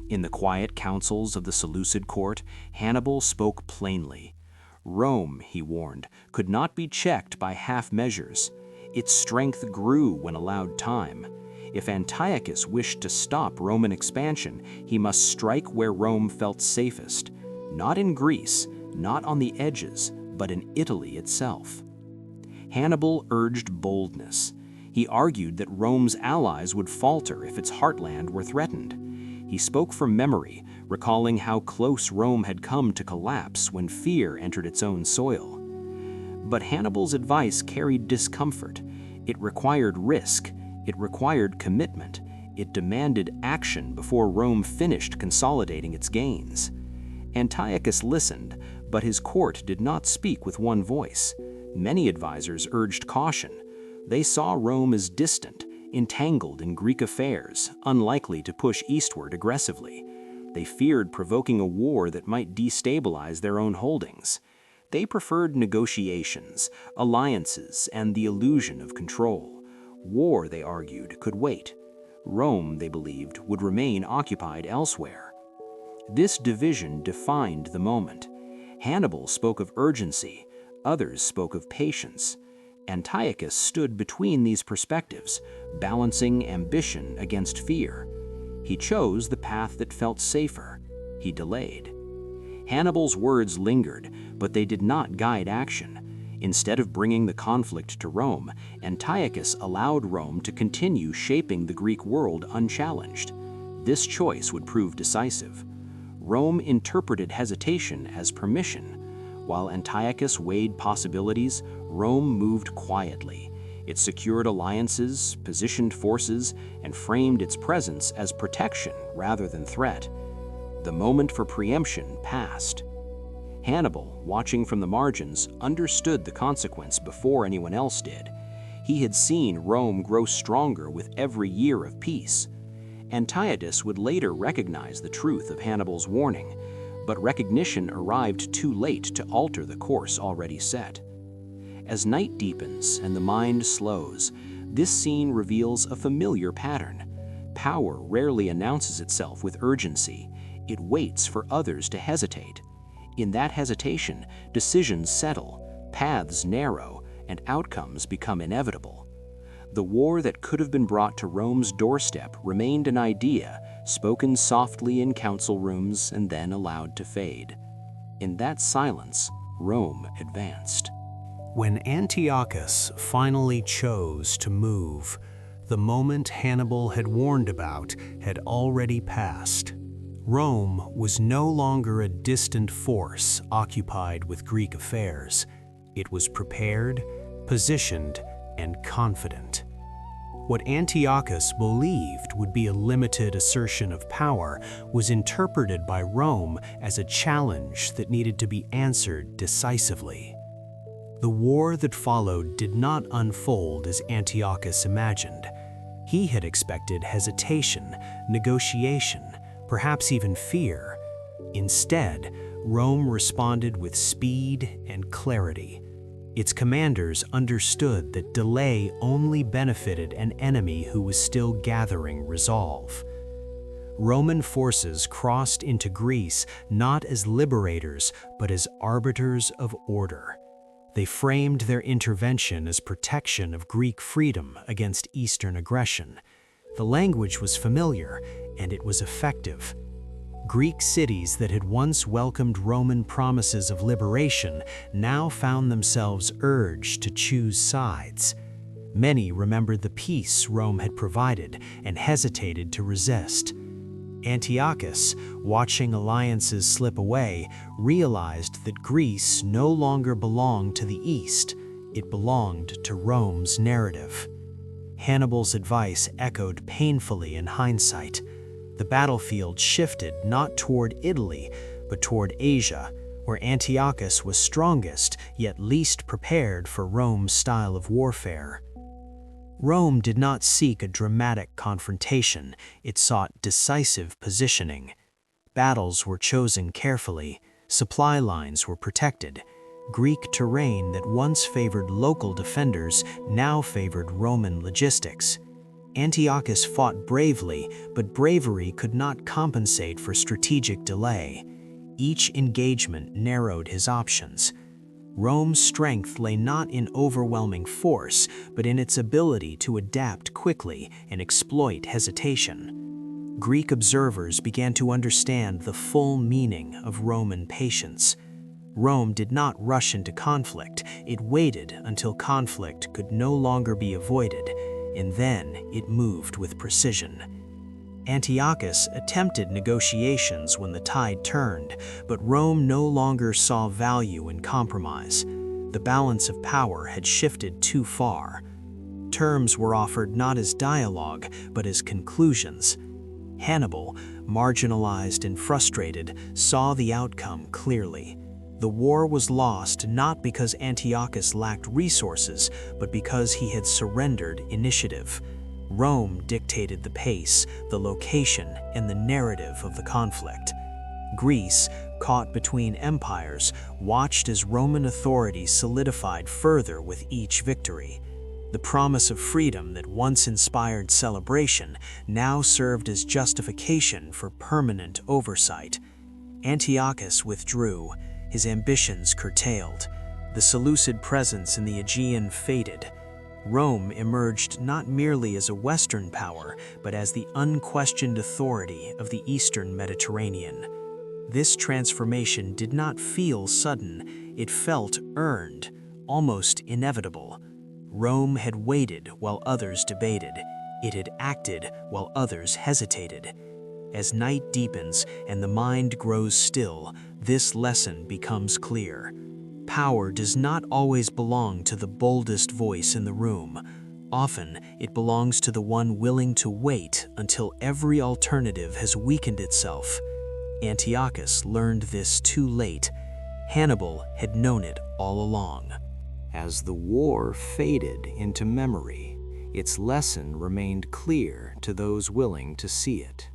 In the quiet councils of the Seleucid court, Hannibal spoke plainly. Rome, he warned, could not be checked by half measures. Its strength grew when allowed time. If Antiochus wished to stop Roman expansion, he must strike where Rome felt safest. Not in Greece, not on the edges, but in Italy itself. Hannibal urged boldness. He argued that Rome's allies would falter if its heartland were threatened. He spoke from memory, recalling how close Rome had come to collapse when fear entered its own soil. But Hannibal's advice carried discomfort. It required risk. It required commitment. It demanded action before Rome finished consolidating its gains. Antiochus listened, but his court did not speak with one voice. Many advisors urged caution. They saw Rome as distant, entangled in Greek affairs, unlikely to push eastward aggressively. They feared provoking a war that might destabilize their own holdings. They preferred negotiations, alliances, and the illusion of control. War, they argued, could wait. Rome, they believed, would remain occupied elsewhere. This division defined the moment. Hannibal spoke of urgency, others spoke of patience. Antiochus stood between these perspectives, balancing ambition against fear. He chose the path that felt safer. He delayed. Hannibal's words lingered, but they did not guide action. Instead of bringing the conflict to Rome, Antiochus allowed Rome to continue shaping the Greek world unchallenged. This choice would prove decisive. Rome interpreted hesitation as permission. While Antiochus weighed possibilities, Rome moved quietly. It secured alliances, positioned forces, and framed its presence as protection rather than threat. The moment for preemption passed. Hannibal, watching from the margins, understood the consequence before anyone else did. He had seen Rome grow stronger with every year of peace. Antiochus would later recognize the truth of Hannibal's warning, but recognition arrived too late to alter the course already set. As night deepens and the mind slows, this scene reveals a familiar pattern. Power rarely announces itself with urgency. It waits for others to hesitate. In that hesitation, decisions settle, paths narrow, and outcomes become inevitable. The war that could have been brought to Rome's doorstep remained an idea, spoken softly in council rooms and then allowed to fade. In that silence, Rome advanced. When Antiochus finally chose to move, the moment Hannibal had warned about had already passed. Rome was no longer a distant force occupied with Greek affairs. It was prepared, positioned, and confident. What Antiochus believed would be a limited assertion of power was interpreted by Rome as a challenge that needed to be answered decisively. The war that followed did not unfold as Antiochus imagined. He had expected hesitation, negotiation, perhaps even fear. Instead, Rome responded with speed and clarity. Its commanders understood that delay only benefited an enemy who was still gathering resolve. Roman forces crossed into Greece not as liberators, but as arbiters of order. They framed their intervention as protection of Greek freedom against Eastern aggression. The language was familiar, and it was effective. Greek cities that had once welcomed Roman promises of liberation now found themselves urged to choose sides. Many remembered the peace Rome had provided and hesitated to resist. Antiochus, watching alliances slip away, realized that Greece no longer belonged to the East. It belonged to Rome's narrative. Hannibal's advice echoed painfully in hindsight. The battlefield shifted not toward Italy, but toward Asia, where Antiochus was strongest yet least prepared for Rome's style of warfare. Rome did not seek a dramatic confrontation, it sought decisive positioning. Battles were chosen carefully, supply lines were protected. Greek terrain that once favored local defenders now favored Roman logistics. Antiochus fought bravely, but bravery could not compensate for strategic delay. Each engagement narrowed his options. Rome's strength lay not in overwhelming force, but in its ability to adapt quickly and exploit hesitation. Greek observers began to understand the full meaning of Roman patience. Rome did not rush into conflict, it waited until conflict could no longer be avoided, and then it moved with precision. Antiochus attempted negotiations when the tide turned, but Rome no longer saw value in compromise. The balance of power had shifted too far. Terms were offered not as dialogue, but as conclusions. Hannibal, marginalized and frustrated, saw the outcome clearly. The war was lost not because Antiochus lacked resources, but because he had surrendered initiative. Rome dictated the pace, the location, and the narrative of the conflict. Greece, caught between empires, watched as Roman authority solidified further with each victory. The promise of freedom that once inspired celebration now served as justification for permanent oversight. Antiochus withdrew, his ambitions curtailed. The Seleucid presence in the Aegean faded. Rome emerged not merely as a Western power, but as the unquestioned authority of the Eastern Mediterranean. This transformation did not feel sudden, it felt earned, almost inevitable. Rome had waited while others debated. It had acted while others hesitated. As night deepens and the mind grows still, this lesson becomes clear. Power does not always belong to the boldest voice in the room. Often, it belongs to the one willing to wait until every alternative has weakened itself. Antiochus learned this too late. Hannibal had known it all along. As the war faded into memory, its lesson remained clear to those willing to see it.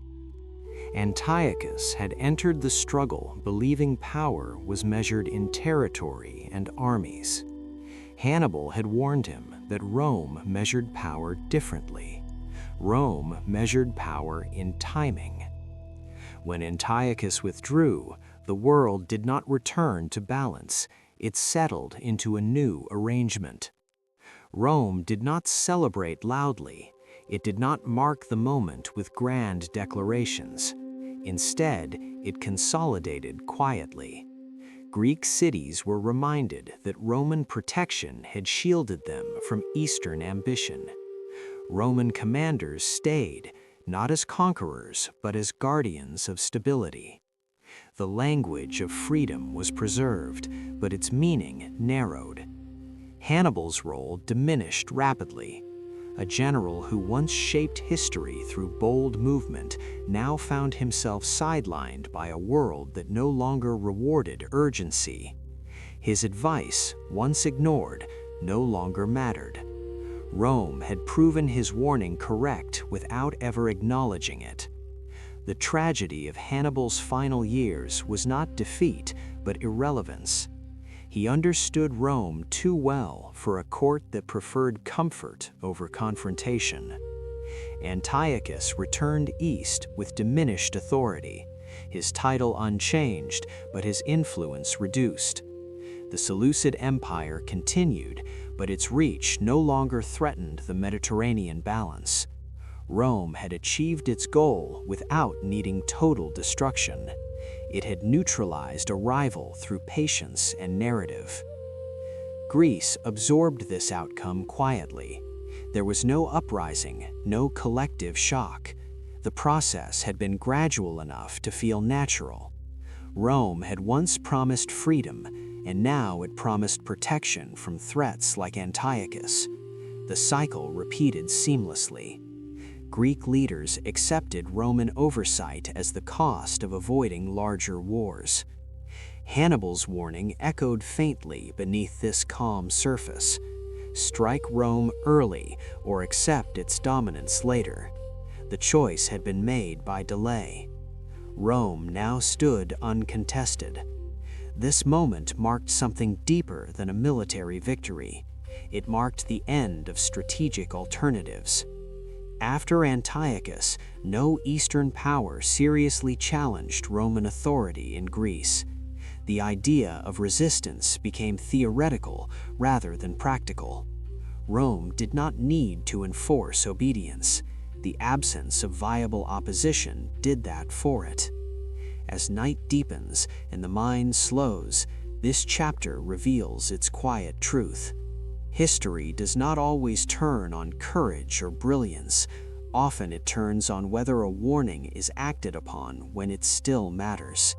Antiochus had entered the struggle believing power was measured in territory and armies. Hannibal had warned him that Rome measured power differently. Rome measured power in timing. When Antiochus withdrew, the world did not return to balance. It settled into a new arrangement. Rome did not celebrate loudly. It did not mark the moment with grand declarations. Instead, it consolidated quietly. Greek cities were reminded that Roman protection had shielded them from Eastern ambition. Roman commanders stayed, not as conquerors, but as guardians of stability. The language of freedom was preserved, but its meaning narrowed. Hannibal's role diminished rapidly. A general who once shaped history through bold movement now found himself sidelined by a world that no longer rewarded urgency. His advice, once ignored, no longer mattered. Rome had proven his warning correct without ever acknowledging it. The tragedy of Hannibal's final years was not defeat, but irrelevance. He understood Rome too well for a court that preferred comfort over confrontation. Antiochus returned east with diminished authority, his title unchanged, but his influence reduced. The Seleucid Empire continued, but its reach no longer threatened the Mediterranean balance. Rome had achieved its goal without needing total destruction. It had neutralized a rival through patience and narrative. Greece absorbed this outcome quietly. There was no uprising, no collective shock. The process had been gradual enough to feel natural. Rome had once promised freedom, and now it promised protection from threats like Antiochus. The cycle repeated seamlessly. Greek leaders accepted Roman oversight as the cost of avoiding larger wars. Hannibal's warning echoed faintly beneath this calm surface. Strike Rome early or accept its dominance later. The choice had been made by delay. Rome now stood uncontested. This moment marked something deeper than a military victory. It marked the end of strategic alternatives. After Antiochus, no Eastern power seriously challenged Roman authority in Greece. The idea of resistance became theoretical rather than practical. Rome did not need to enforce obedience. The absence of viable opposition did that for it. As night deepens and the mind slows, this chapter reveals its quiet truth. History does not always turn on courage or brilliance. Often it turns on whether a warning is acted upon when it still matters.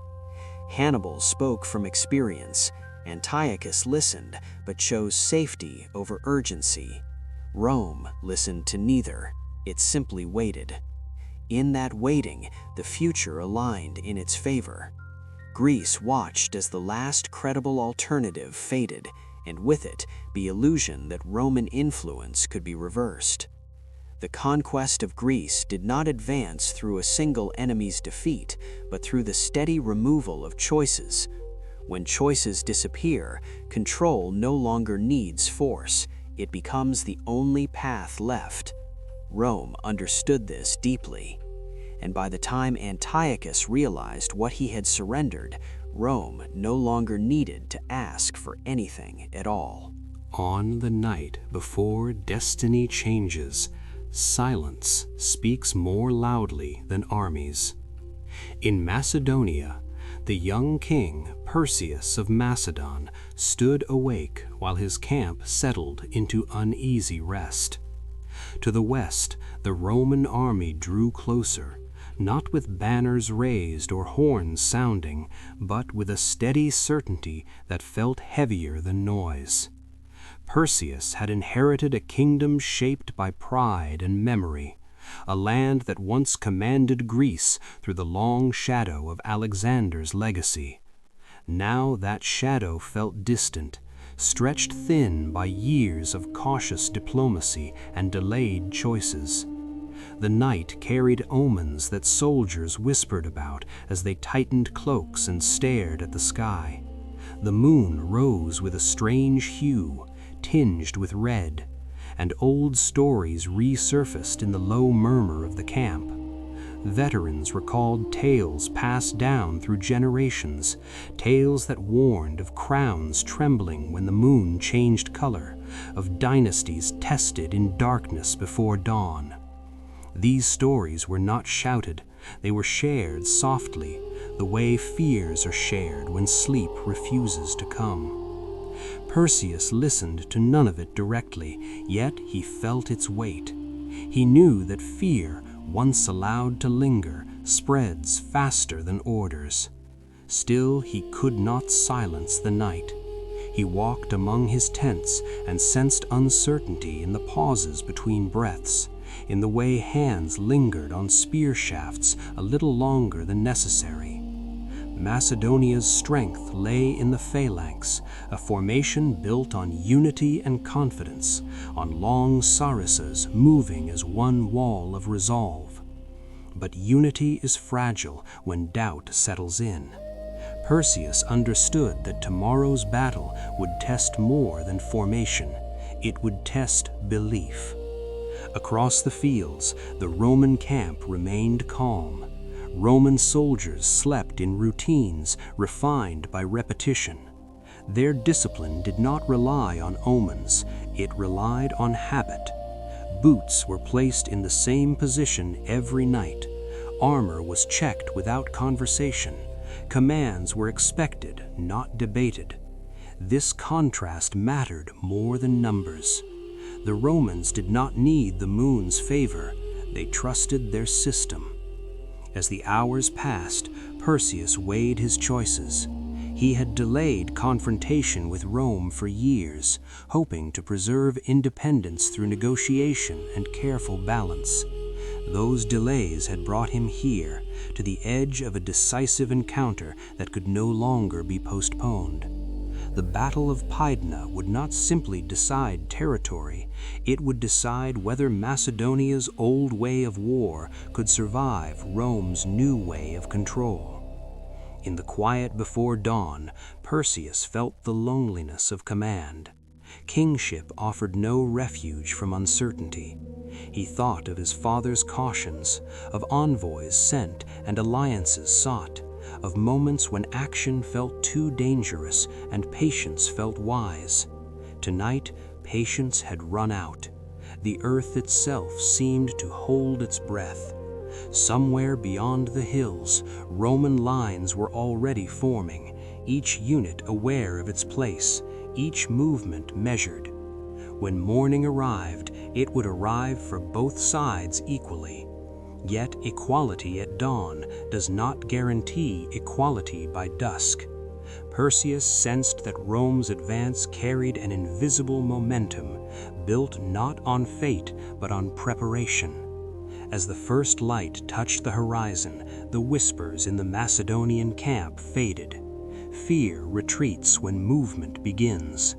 Hannibal spoke from experience. Antiochus listened, but chose safety over urgency. Rome listened to neither. It simply waited. In that waiting, the future aligned in its favor. Greece watched as the last credible alternative faded, and with it, the illusion that Roman influence could be reversed. The conquest of Greece did not advance through a single enemy's defeat, but through the steady removal of choices. When choices disappear, control no longer needs force. It becomes the only path left. Rome understood this deeply. And by the time Antiochus realized what he had surrendered, Rome no longer needed to ask for anything at all. On the night before destiny changes, silence speaks more loudly than armies. In Macedonia, the young king Perseus of Macedon stood awake while his camp settled into uneasy rest. To the west, the Roman army drew closer, not with banners raised or horns sounding, but with a steady certainty that felt heavier than noise. Perseus had inherited a kingdom shaped by pride and memory, a land that once commanded Greece through the long shadow of Alexander's legacy. Now that shadow felt distant, stretched thin by years of cautious diplomacy and delayed choices. The night carried omens that soldiers whispered about as they tightened cloaks and stared at the sky. The moon rose with a strange hue, tinged with red, and old stories resurfaced in the low murmur of the camp. Veterans recalled tales passed down through generations, tales that warned of crowns trembling when the moon changed color, of dynasties tested in darkness before dawn. These stories were not shouted, they were shared softly, the way fears are shared when sleep refuses to come. Perseus listened to none of it directly, yet he felt its weight. He knew that fear, once allowed to linger, spreads faster than orders. Still, he could not silence the night. He walked among his tents and sensed uncertainty in the pauses between breaths, in the way hands lingered on spear shafts a little longer than necessary. Macedonia's strength lay in the phalanx, a formation built on unity and confidence, on long sarissas moving as one wall of resolve. But unity is fragile when doubt settles in. Perseus understood that tomorrow's battle would test more than formation. It would test belief. Across the fields, the Roman camp remained calm. Roman soldiers slept in routines refined by repetition. Their discipline did not rely on omens, it relied on habit. Boots were placed in the same position every night. Armor was checked without conversation. Commands were expected, not debated. This contrast mattered more than numbers. The Romans did not need the moon's favor, they trusted their system. As the hours passed, Perseus weighed his choices. He had delayed confrontation with Rome for years, hoping to preserve independence through negotiation and careful balance. Those delays had brought him here, to the edge of a decisive encounter that could no longer be postponed. The Battle of Pydna would not simply decide territory, it would decide whether Macedonia's old way of war could survive Rome's new way of control. In the quiet before dawn, Perseus felt the loneliness of command. Kingship offered no refuge from uncertainty. He thought of his father's cautions, of envoys sent and alliances sought, of moments when action felt too dangerous and patience felt wise. Tonight, patience had run out. The earth itself seemed to hold its breath. Somewhere beyond the hills, Roman lines were already forming, each unit aware of its place, each movement measured. When morning arrived, it would arrive for both sides equally. Yet equality at dawn does not guarantee equality by dusk. Perseus sensed that Rome's advance carried an invisible momentum, built not on fate but on preparation. As the first light touched the horizon, the whispers in the Macedonian camp faded. Fear retreats when movement begins.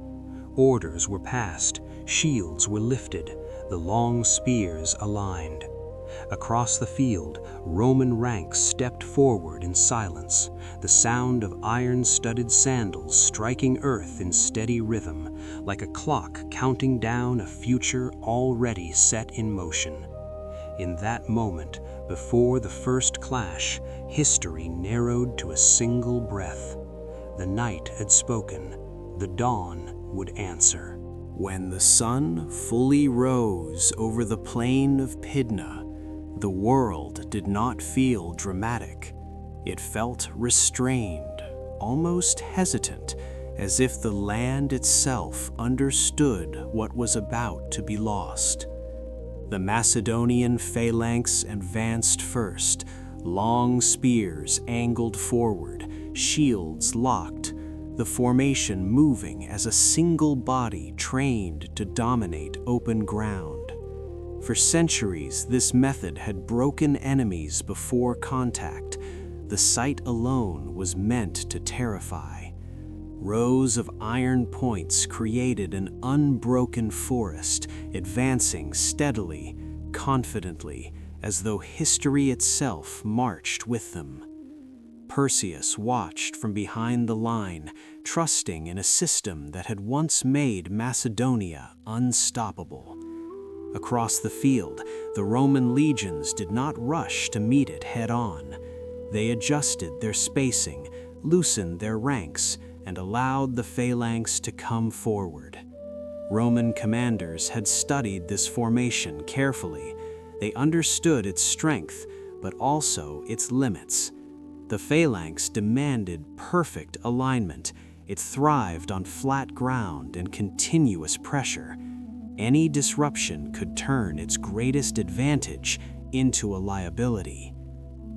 Orders were passed, shields were lifted, the long spears aligned. Across the field, Roman ranks stepped forward in silence, the sound of iron-studded sandals striking earth in steady rhythm, like a clock counting down a future already set in motion. In that moment, before the first clash, history narrowed to a single breath. The night had spoken, the dawn would answer. When the sun fully rose over the plain of Pydna, the world did not feel dramatic. It felt restrained, almost hesitant, as if the land itself understood what was about to be lost. The Macedonian phalanx advanced first, long spears angled forward, shields locked, the formation moving as a single body trained to dominate open ground. For centuries, this method had broken enemies before contact. The sight alone was meant to terrify. Rows of iron points created an unbroken forest, advancing steadily, confidently, as though history itself marched with them. Perseus watched from behind the line, trusting in a system that had once made Macedonia unstoppable. Across the field, the Roman legions did not rush to meet it head-on. They adjusted their spacing, loosened their ranks, and allowed the phalanx to come forward. Roman commanders had studied this formation carefully. They understood its strength, but also its limits. The phalanx demanded perfect alignment. It thrived on flat ground and continuous pressure. Any disruption could turn its greatest advantage into a liability.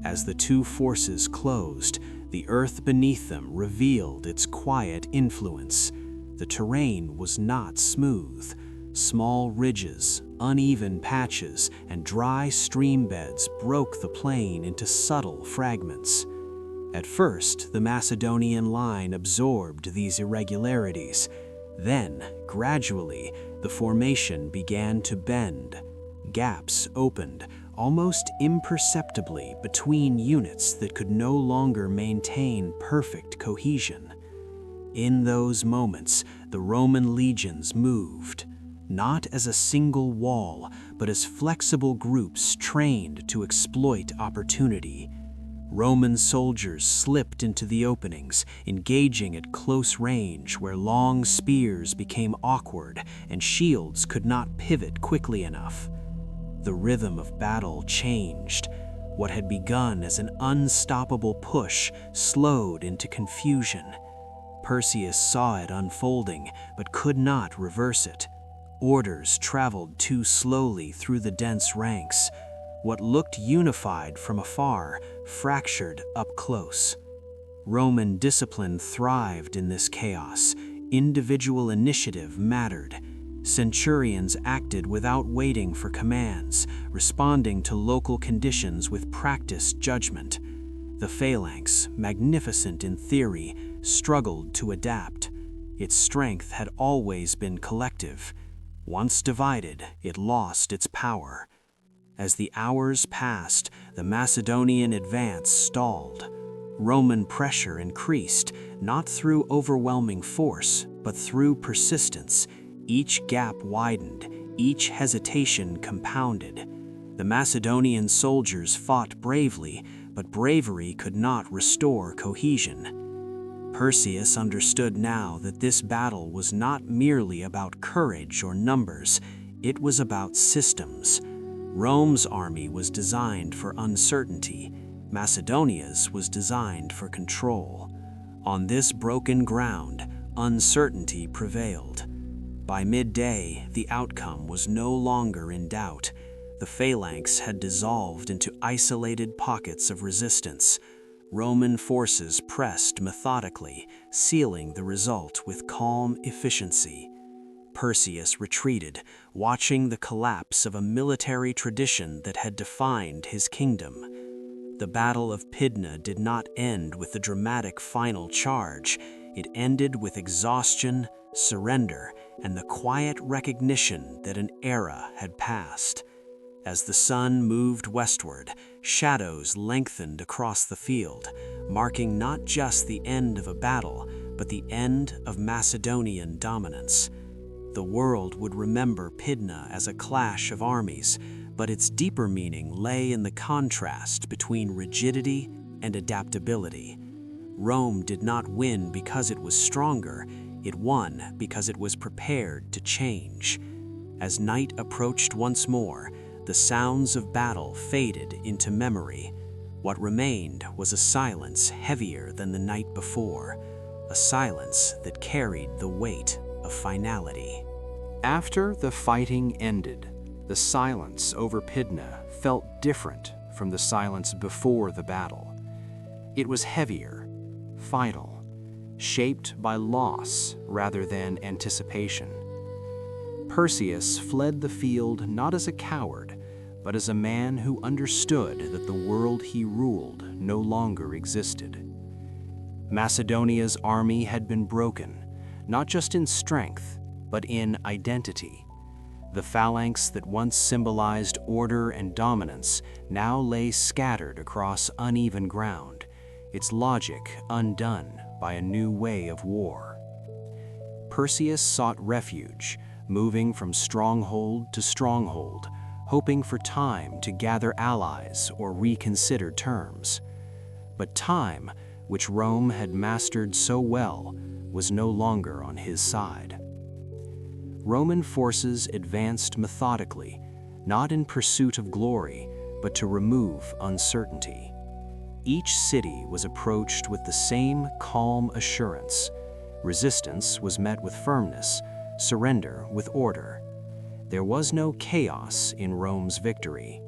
As the two forces closed, the earth beneath them revealed its quiet influence. The terrain was not smooth. Small ridges, uneven patches, and dry stream beds broke the plain into subtle fragments. At first, the Macedonian line absorbed these irregularities. Then, gradually, the formation began to bend. Gaps opened, almost imperceptibly, between units that could no longer maintain perfect cohesion. In those moments, the Roman legions moved, not as a single wall, but as flexible groups trained to exploit opportunity. Roman soldiers slipped into the openings, engaging at close range where long spears became awkward and shields could not pivot quickly enough. The rhythm of battle changed. What had begun as an unstoppable push slowed into confusion. Perseus saw it unfolding, but could not reverse it. Orders traveled too slowly through the dense ranks. What looked unified from afar fractured up close. Roman discipline thrived in this chaos. Individual initiative mattered. Centurions acted without waiting for commands, responding to local conditions with practiced judgment. The phalanx, magnificent in theory, struggled to adapt. Its strength had always been collective. Once divided, it lost its power. As the hours passed, the Macedonian advance stalled. Roman pressure increased, not through overwhelming force, but through persistence. Each gap widened, each hesitation compounded. The Macedonian soldiers fought bravely, but bravery could not restore cohesion. Perseus understood now that this battle was not merely about courage or numbers, it was about systems. Rome's army was designed for uncertainty. Macedonia's was designed for control. On this broken ground, uncertainty prevailed. By midday, the outcome was no longer in doubt. The phalanx had dissolved into isolated pockets of resistance. Roman forces pressed methodically, sealing the result with calm efficiency. Perseus retreated, watching the collapse of a military tradition that had defined his kingdom. The Battle of Pydna did not end with the dramatic final charge. It ended with exhaustion, surrender, and the quiet recognition that an era had passed. As the sun moved westward, shadows lengthened across the field, marking not just the end of a battle, but the end of Macedonian dominance. The world would remember Pydna as a clash of armies, but its deeper meaning lay in the contrast between rigidity and adaptability. Rome did not win because it was stronger, It won because it was prepared to change. As night approached once more, the sounds of battle faded into memory. What remained was a silence heavier than the night before, a silence that carried the weight of finality. After the fighting ended, the silence over Pydna felt different from the silence before the battle. It was heavier, final, shaped by loss rather than anticipation. Perseus fled the field not as a coward, but as a man who understood that the world he ruled no longer existed. Macedonia's army had been broken, not just in strength, but in identity. The phalanx that once symbolized order and dominance now lay scattered across uneven ground, its logic undone by a new way of war. Perseus sought refuge, moving from stronghold to stronghold, hoping for time to gather allies or reconsider terms. But time, which Rome had mastered so well, was no longer on his side. Roman forces advanced methodically, not in pursuit of glory, but to remove uncertainty. Each city was approached with the same calm assurance. Resistance was met with firmness, surrender with order. There was no chaos in Rome's victory.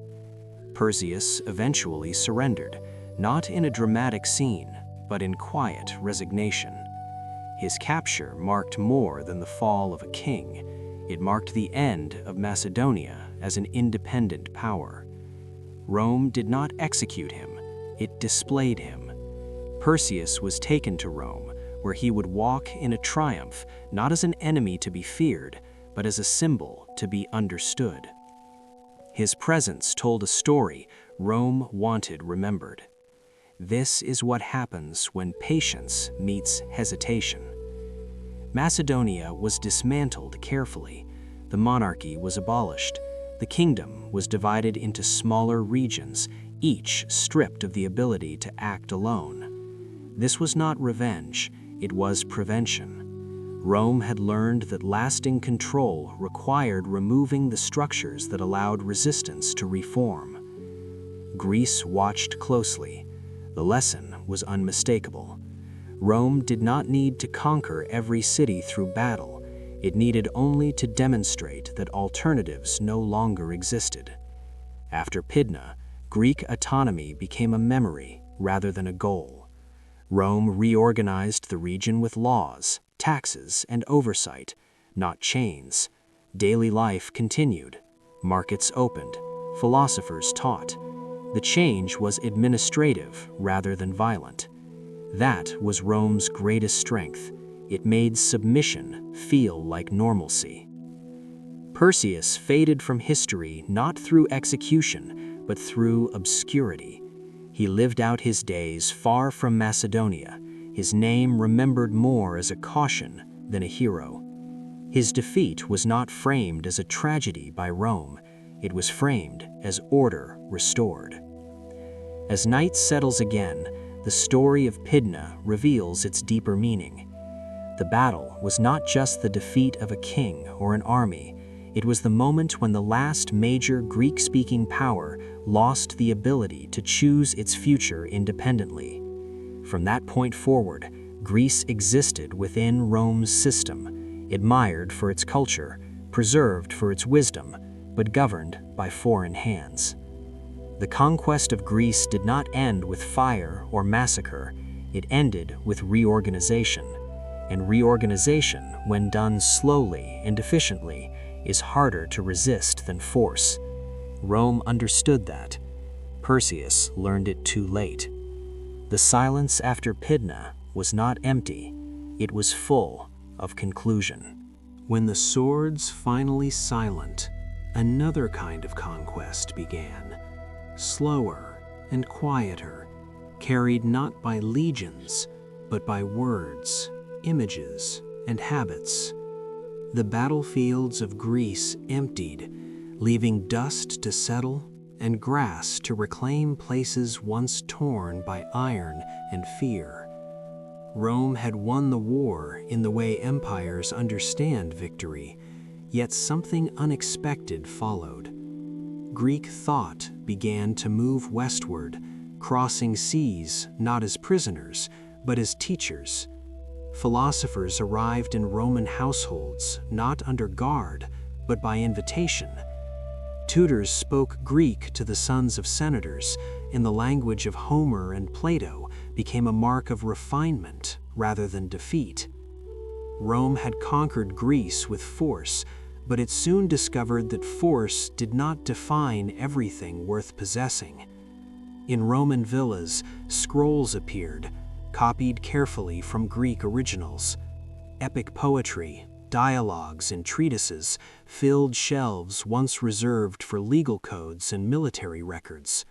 Perseus eventually surrendered, not in a dramatic scene, but in quiet resignation. His capture marked more than the fall of a king. It marked the end of Macedonia as an independent power. Rome did not execute him, it displayed him. Perseus was taken to Rome, where he would walk in a triumph, not as an enemy to be feared, but as a symbol to be understood. His presence told a story Rome wanted remembered. This is what happens when patience meets hesitation. Macedonia was dismantled carefully. The monarchy was abolished. The kingdom was divided into smaller regions, each stripped of the ability to act alone. This was not revenge, it was prevention. Rome had learned that lasting control required removing the structures that allowed resistance to reform. Greece watched closely. The lesson was unmistakable. Rome did not need to conquer every city through battle. It needed only to demonstrate that alternatives no longer existed. After Pydna, Greek autonomy became a memory rather than a goal. Rome reorganized the region with laws, taxes, and oversight, not chains. Daily life continued. Markets opened. Philosophers taught. The change was administrative rather than violent. That was Rome's greatest strength. It made submission feel like normalcy. Perseus faded from history not through execution, but through obscurity. He lived out his days far from Macedonia, his name remembered more as a caution than a hero. His defeat was not framed as a tragedy by Rome, it was framed as order restored. As night settles again, the story of Pydna reveals its deeper meaning. The battle was not just the defeat of a king or an army, it was the moment when the last major Greek-speaking power lost the ability to choose its future independently. From that point forward, Greece existed within Rome's system, admired for its culture, preserved for its wisdom, but governed by foreign hands. The conquest of Greece did not end with fire or massacre, it ended with reorganization. And reorganization, when done slowly and efficiently, is harder to resist than force. Rome understood that. Perseus learned it too late. The silence after Pydna was not empty, it was full of conclusion. When the swords finally silent, another kind of conquest began, slower and quieter, carried not by legions, but by words, images, and habits. The battlefields of Greece emptied, leaving dust to settle and grass to reclaim places once torn by iron and fear. Rome had won the war in the way empires understand victory, yet something unexpected followed. Greek thought began to move westward, crossing seas not as prisoners, but as teachers. Philosophers arrived in Roman households, not under guard, but by invitation. Tutors spoke Greek to the sons of senators, in the language of Homer and Plato, became a mark of refinement rather than defeat. Rome had conquered Greece with force, but it soon discovered that force did not define everything worth possessing. In Roman villas, scrolls appeared, copied carefully from Greek originals. Epic poetry, dialogues, and treatises filled shelves once reserved for legal codes and military records.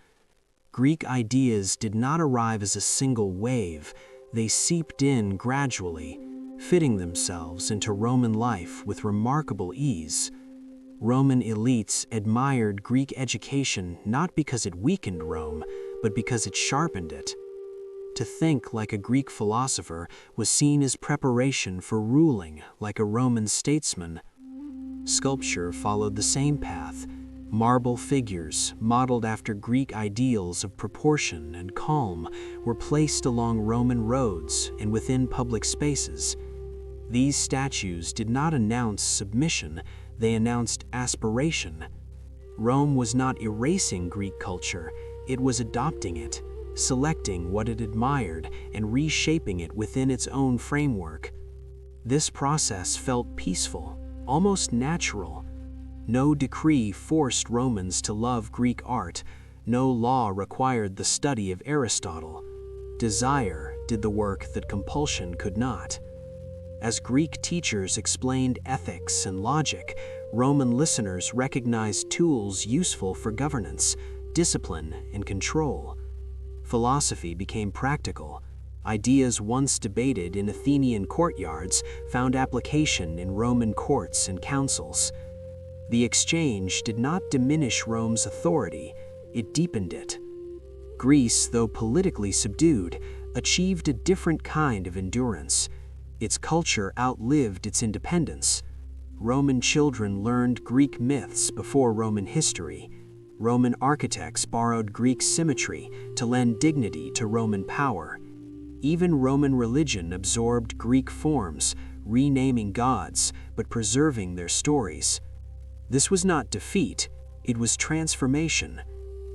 Greek ideas did not arrive as a single wave, they seeped in gradually, fitting themselves into Roman life with remarkable ease. Roman elites admired Greek education not because it weakened Rome, but because it sharpened it. To think like a Greek philosopher was seen as preparation for ruling like a Roman statesman. Sculpture followed the same path. Marble figures, modeled after Greek ideals of proportion and calm, were placed along Roman roads and within public spaces. These statues did not announce submission, they announced aspiration. Rome was not erasing Greek culture, it was adopting it, selecting what it admired and reshaping it within its own framework. This process felt peaceful, almost natural. No decree forced Romans to love Greek art, no law required the study of Aristotle. Desire did the work that compulsion could not. As Greek teachers explained ethics and logic, Roman listeners recognized tools useful for governance, discipline, and control. Philosophy became practical. Ideas once debated in Athenian courtyards found application in Roman courts and councils. The exchange did not diminish Rome's authority, it deepened it. Greece, though politically subdued, achieved a different kind of endurance. Its culture outlived its independence. Roman children learned Greek myths before Roman history. Roman architects borrowed Greek symmetry to lend dignity to Roman power. Even Roman religion absorbed Greek forms, renaming gods, but preserving their stories. This was not defeat, it was transformation.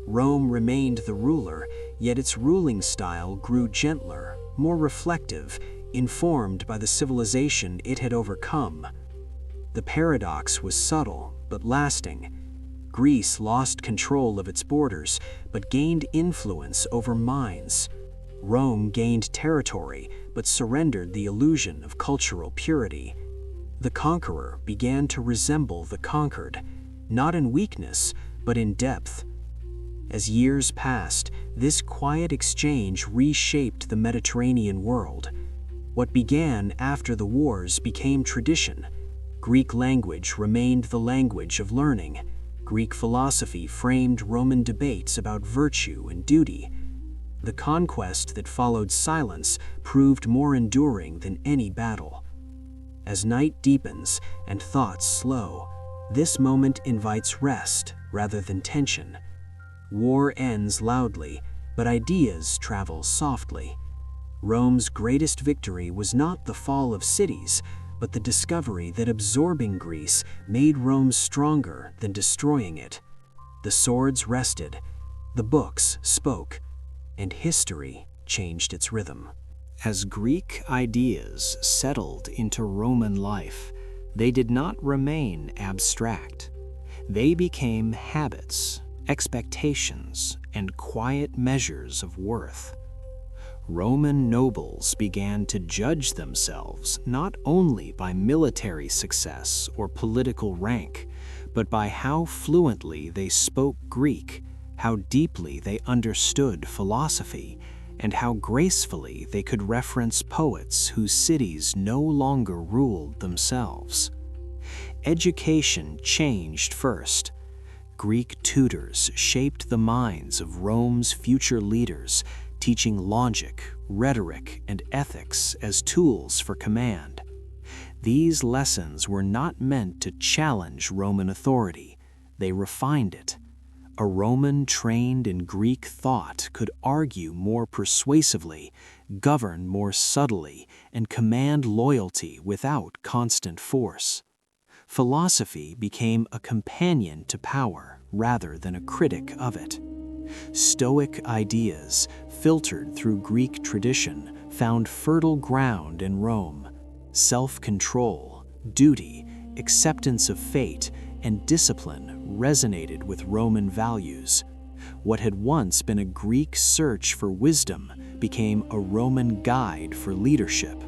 Rome remained the ruler, yet its ruling style grew gentler, more reflective, informed by the civilization it had overcome. The paradox was subtle, but lasting. Greece lost control of its borders, but gained influence over minds. Rome gained territory, but surrendered the illusion of cultural purity. The conqueror began to resemble the conquered, not in weakness, but in depth. As years passed, this quiet exchange reshaped the Mediterranean world. What began after the wars became tradition. Greek language remained the language of learning. Greek philosophy framed Roman debates about virtue and duty. The conquest that followed silence proved more enduring than any battle. As night deepens and thoughts slow, this moment invites rest rather than tension. War ends loudly, but ideas travel softly. Rome's greatest victory was not the fall of cities, but the discovery that absorbing Greece made Rome stronger than destroying it. The swords rested, the books spoke, and history changed its rhythm. As Greek ideas settled into Roman life, they did not remain abstract. They became habits, expectations, and quiet measures of worth. Roman nobles began to judge themselves not only by military success or political rank, but by how fluently they spoke Greek, how deeply they understood philosophy, and how gracefully they could reference poets whose cities no longer ruled themselves. Education changed first. Greek tutors shaped the minds of Rome's future leaders, teaching logic, rhetoric, and ethics as tools for command. These lessons were not meant to challenge Roman authority, they refined it. A Roman trained in Greek thought could argue more persuasively, govern more subtly, and command loyalty without constant force. Philosophy became a companion to power rather than a critic of it. Stoic ideas, filtered through Greek tradition, found fertile ground in Rome. Self-control, duty, acceptance of fate, and discipline resonated with Roman values. What had once been a Greek search for wisdom became a Roman guide for leadership.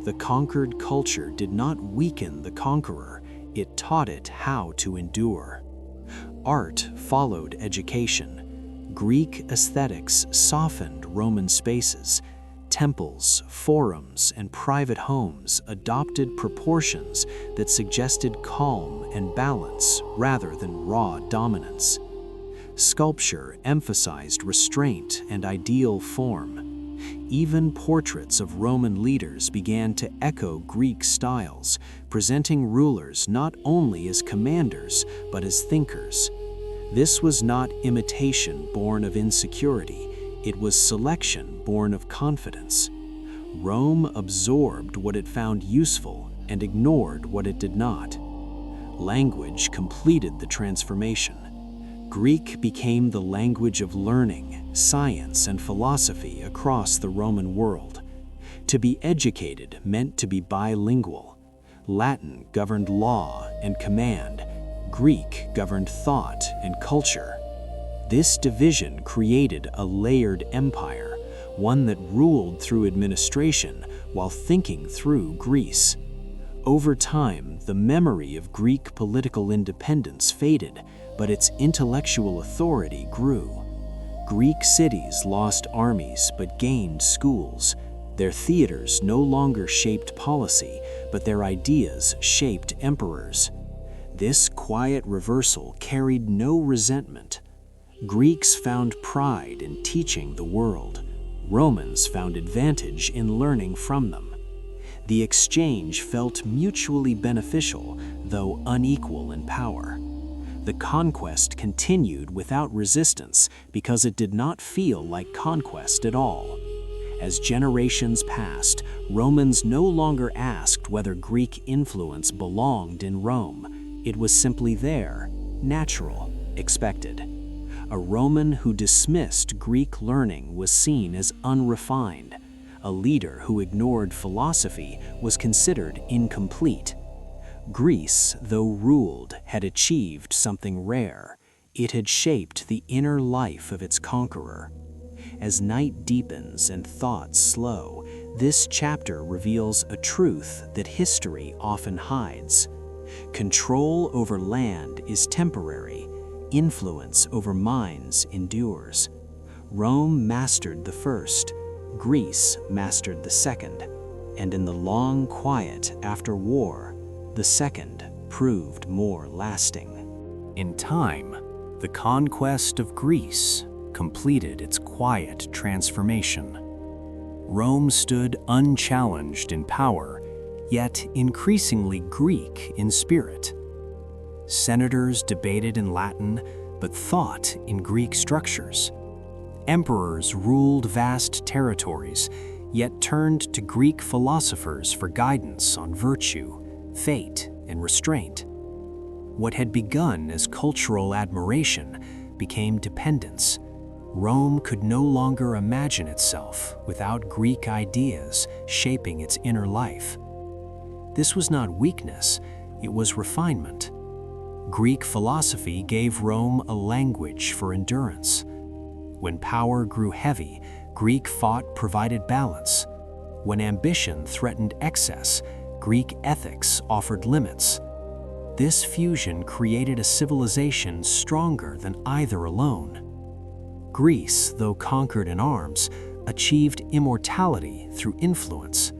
The conquered culture did not weaken the conqueror, it taught it how to endure. Art followed education. Greek aesthetics softened Roman spaces. Temples, forums, and private homes adopted proportions that suggested calm and balance rather than raw dominance. Sculpture emphasized restraint and ideal form. Even portraits of Roman leaders began to echo Greek styles, presenting rulers not only as commanders but as thinkers. This was not imitation born of insecurity. It was selection born of confidence. Rome absorbed what it found useful and ignored what it did not. Language completed the transformation. Greek became the language of learning, science, and philosophy across the Roman world. To be educated meant to be bilingual. Latin governed law and command. Greek governed thought and culture. This division created a layered empire, one that ruled through administration while thinking through Greece. Over time, the memory of Greek political independence faded, but its intellectual authority grew. Greek cities lost armies but gained schools. Their theaters no longer shaped policy, but their ideas shaped emperors. This quiet reversal carried no resentment. Greeks found pride in teaching the world. Romans found advantage in learning from them. The exchange felt mutually beneficial, though unequal in power. The conquest continued without resistance because it did not feel like conquest at all. As generations passed, Romans no longer asked whether Greek influence belonged in Rome. It was simply there, natural, expected. A Roman who dismissed Greek learning was seen as unrefined. A leader who ignored philosophy was considered incomplete. Greece, though ruled, had achieved something rare. It had shaped the inner life of its conqueror. As night deepens and thoughts slow, this chapter reveals a truth that history often hides. Control over land is temporary. Influence over minds endures. Rome mastered the first, Greece mastered the second, and in the long quiet after war, the second proved more lasting. In time, the conquest of Greece completed its quiet transformation. Rome stood unchallenged in power, yet increasingly Greek in spirit. Senators debated in Latin, but thought in Greek structures. Emperors ruled vast territories, yet turned to Greek philosophers for guidance on virtue, fate, and restraint. What had begun as cultural admiration became dependence. Rome could no longer imagine itself without Greek ideas shaping its inner life. This was not weakness, it was refinement. Greek philosophy gave Rome a language for endurance. When power grew heavy, Greek thought provided balance. When ambition threatened excess, Greek ethics offered limits. This fusion created a civilization stronger than either alone. Greece, though conquered in arms, achieved immortality through influence.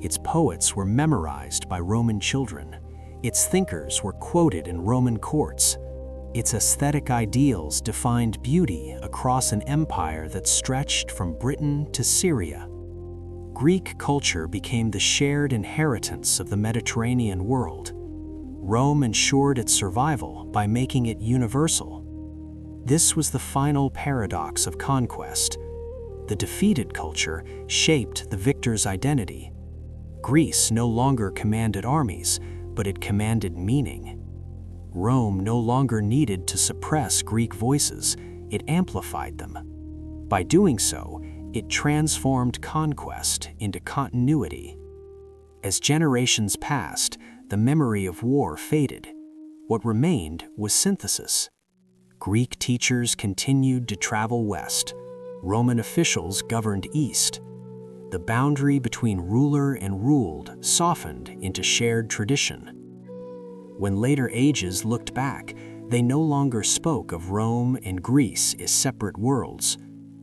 Its poets were memorized by Roman children. Its thinkers were quoted in Roman courts. Its aesthetic ideals defined beauty across an empire that stretched from Britain to Syria. Greek culture became the shared inheritance of the Mediterranean world. Rome ensured its survival by making it universal. This was the final paradox of conquest. The defeated culture shaped the victor's identity. Greece no longer commanded armies, but it commanded meaning. Rome no longer needed to suppress Greek voices, it amplified them. By doing so, it transformed conquest into continuity. As generations passed, the memory of war faded. What remained was synthesis. Greek teachers continued to travel west. Roman officials governed east. The boundary between ruler and ruled softened into shared tradition. When later ages looked back, they no longer spoke of Rome and Greece as separate worlds.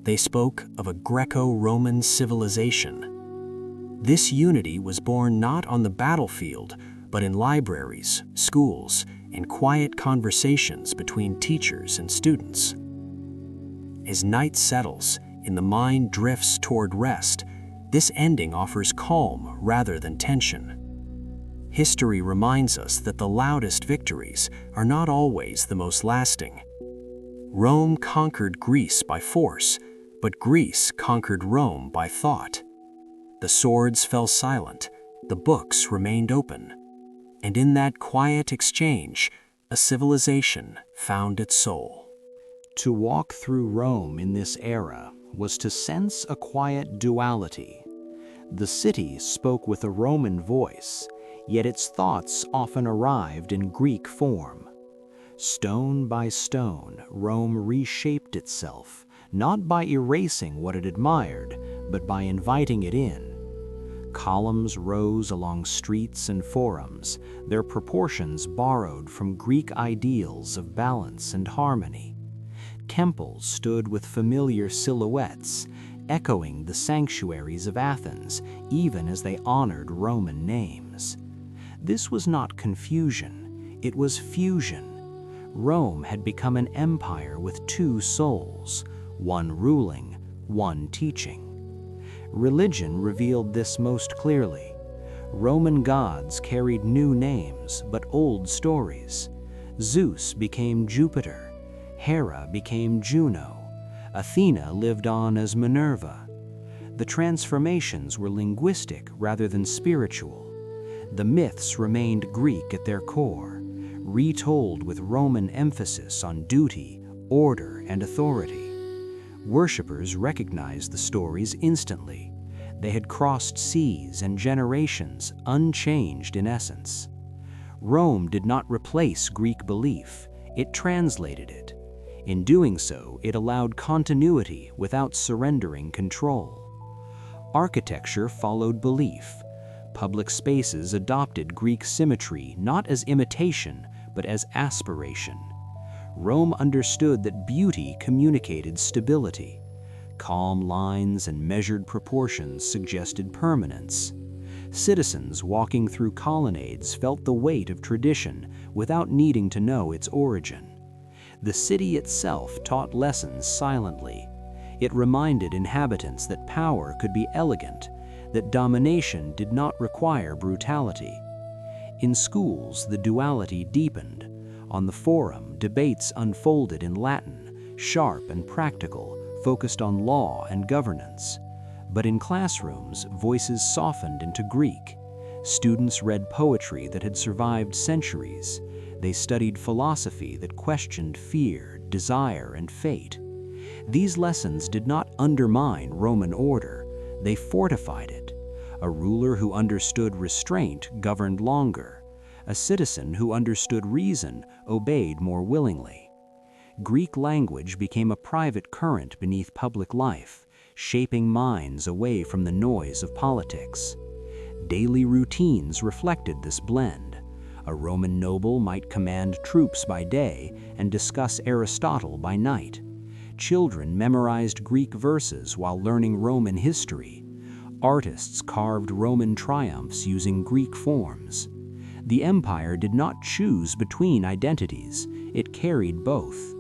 They spoke of a Greco-Roman civilization. This unity was born not on the battlefield, but in libraries, schools, and quiet conversations between teachers and students. As night settles and the mind drifts toward rest, this ending offers calm rather than tension. History reminds us that the loudest victories are not always the most lasting. Rome conquered Greece by force, but Greece conquered Rome by thought. The swords fell silent, the books remained open, and in that quiet exchange, a civilization found its soul. To walk through Rome in this era was to sense a quiet duality. The city spoke with a Roman voice, yet its thoughts often arrived in Greek form. Stone by stone, Rome reshaped itself, not by erasing what it admired, but by inviting it in. Columns rose along streets and forums, their proportions borrowed from Greek ideals of balance and harmony. Temples stood with familiar silhouettes, echoing the sanctuaries of Athens, even as they honored Roman names. This was not confusion, it was fusion. Rome had become an empire with two souls, one ruling, one teaching. Religion revealed this most clearly. Roman gods carried new names, but old stories. Zeus became Jupiter, Hera became Juno, Athena lived on as Minerva. The transformations were linguistic rather than spiritual. The myths remained Greek at their core, retold with Roman emphasis on duty, order, and authority. Worshippers recognized the stories instantly. They had crossed seas and generations, unchanged in essence. Rome did not replace Greek belief, it translated it. In doing so, it allowed continuity without surrendering control. Architecture followed belief. Public spaces adopted Greek symmetry not as imitation, but as aspiration. Rome understood that beauty communicated stability. Calm lines and measured proportions suggested permanence. Citizens walking through colonnades felt the weight of tradition without needing to know its origin. The city itself taught lessons silently. It reminded inhabitants that power could be elegant, that domination did not require brutality. In schools, the duality deepened. On the forum, debates unfolded in Latin, sharp and practical, focused on law and governance. But in classrooms, voices softened into Greek. Students read poetry that had survived centuries. They studied philosophy that questioned fear, desire, and fate. These lessons did not undermine Roman order, they fortified it. A ruler who understood restraint governed longer. A citizen who understood reason obeyed more willingly. Greek language became a private current beneath public life, shaping minds away from the noise of politics. Daily routines reflected this blend. A Roman noble might command troops by day and discuss Aristotle by night. Children memorized Greek verses while learning Roman history. Artists carved Roman triumphs using Greek forms. The empire did not choose between identities, It carried both.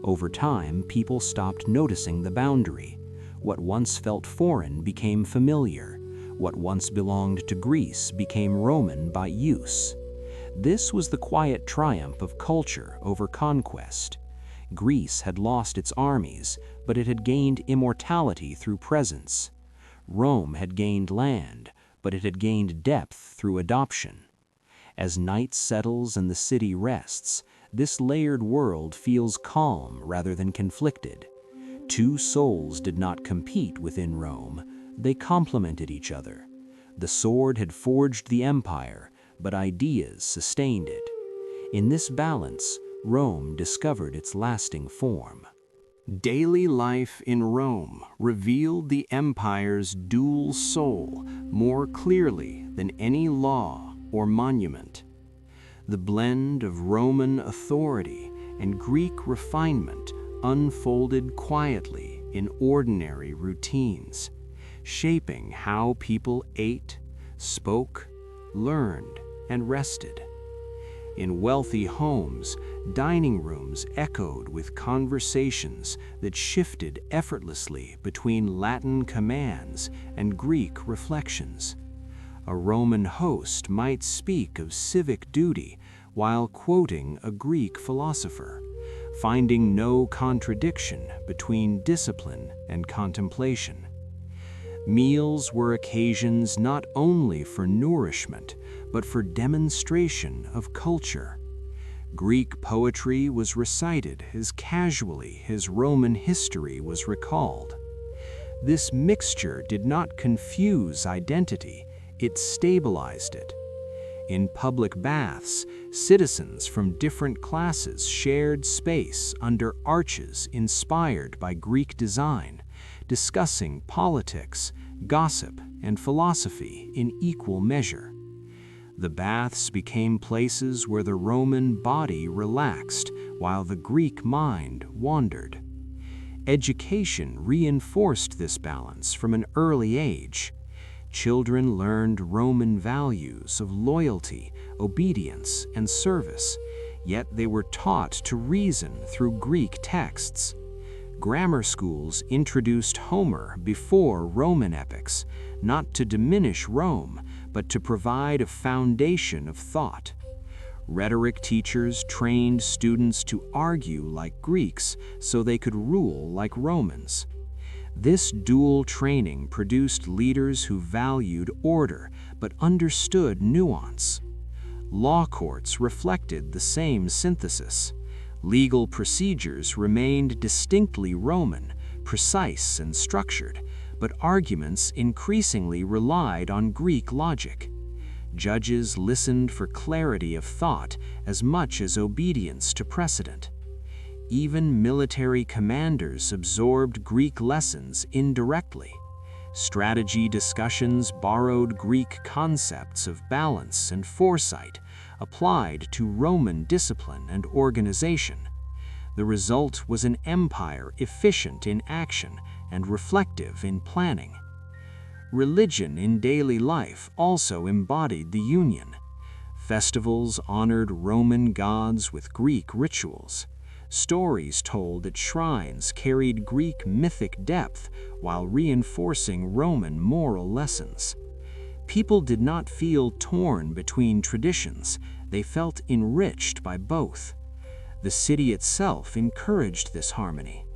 Over time, people stopped noticing the boundary. What once felt foreign became familiar. What once belonged to Greece became Roman by use. This was the quiet triumph of culture over conquest. Greece had lost its armies, but it had gained immortality through presence. Rome had gained land, but it had gained depth through adoption. As night settles and the city rests, this layered world feels calm rather than conflicted. Two souls did not compete within Rome, they complemented each other. The sword had forged the empire, but ideas sustained it. In this balance, Rome discovered its lasting form. Daily life in Rome revealed the empire's dual soul more clearly than any law or monument. The blend of Roman authority and Greek refinement unfolded quietly in ordinary routines, shaping how people ate, spoke, learned, and rested. In wealthy homes, dining rooms echoed with conversations that shifted effortlessly between Latin commands and Greek reflections. A Roman host might speak of civic duty while quoting a Greek philosopher, finding no contradiction between discipline and contemplation. Meals were occasions not only for nourishment, but for demonstration of culture. Greek poetry was recited as casually as Roman history was recalled. This mixture did not confuse identity, it stabilized it. In public baths, citizens from different classes shared space under arches inspired by Greek design, discussing politics, gossip, and philosophy in equal measure. The baths became places where the Roman body relaxed while the Greek mind wandered. Education reinforced this balance from an early age. Children learned Roman values of loyalty, obedience, and service, yet they were taught to reason through Greek texts. Grammar schools introduced Homer before Roman epics, not to diminish Rome, but to provide a foundation of thought. Rhetoric teachers trained students to argue like Greeks so they could rule like Romans. This dual training produced leaders who valued order but understood nuance. Law courts reflected the same synthesis. Legal procedures remained distinctly Roman, precise and structured, but arguments increasingly relied on Greek logic. Judges listened for clarity of thought as much as obedience to precedent. Even military commanders absorbed Greek lessons indirectly. Strategy discussions borrowed Greek concepts of balance and foresight, applied to Roman discipline and organization. The result was an empire efficient in action and reflective in planning. Religion in daily life also embodied the union. Festivals honored Roman gods with Greek rituals. Stories told at shrines carried Greek mythic depth while reinforcing Roman moral lessons. People did not feel torn between traditions, they felt enriched by both. The city itself encouraged this harmony.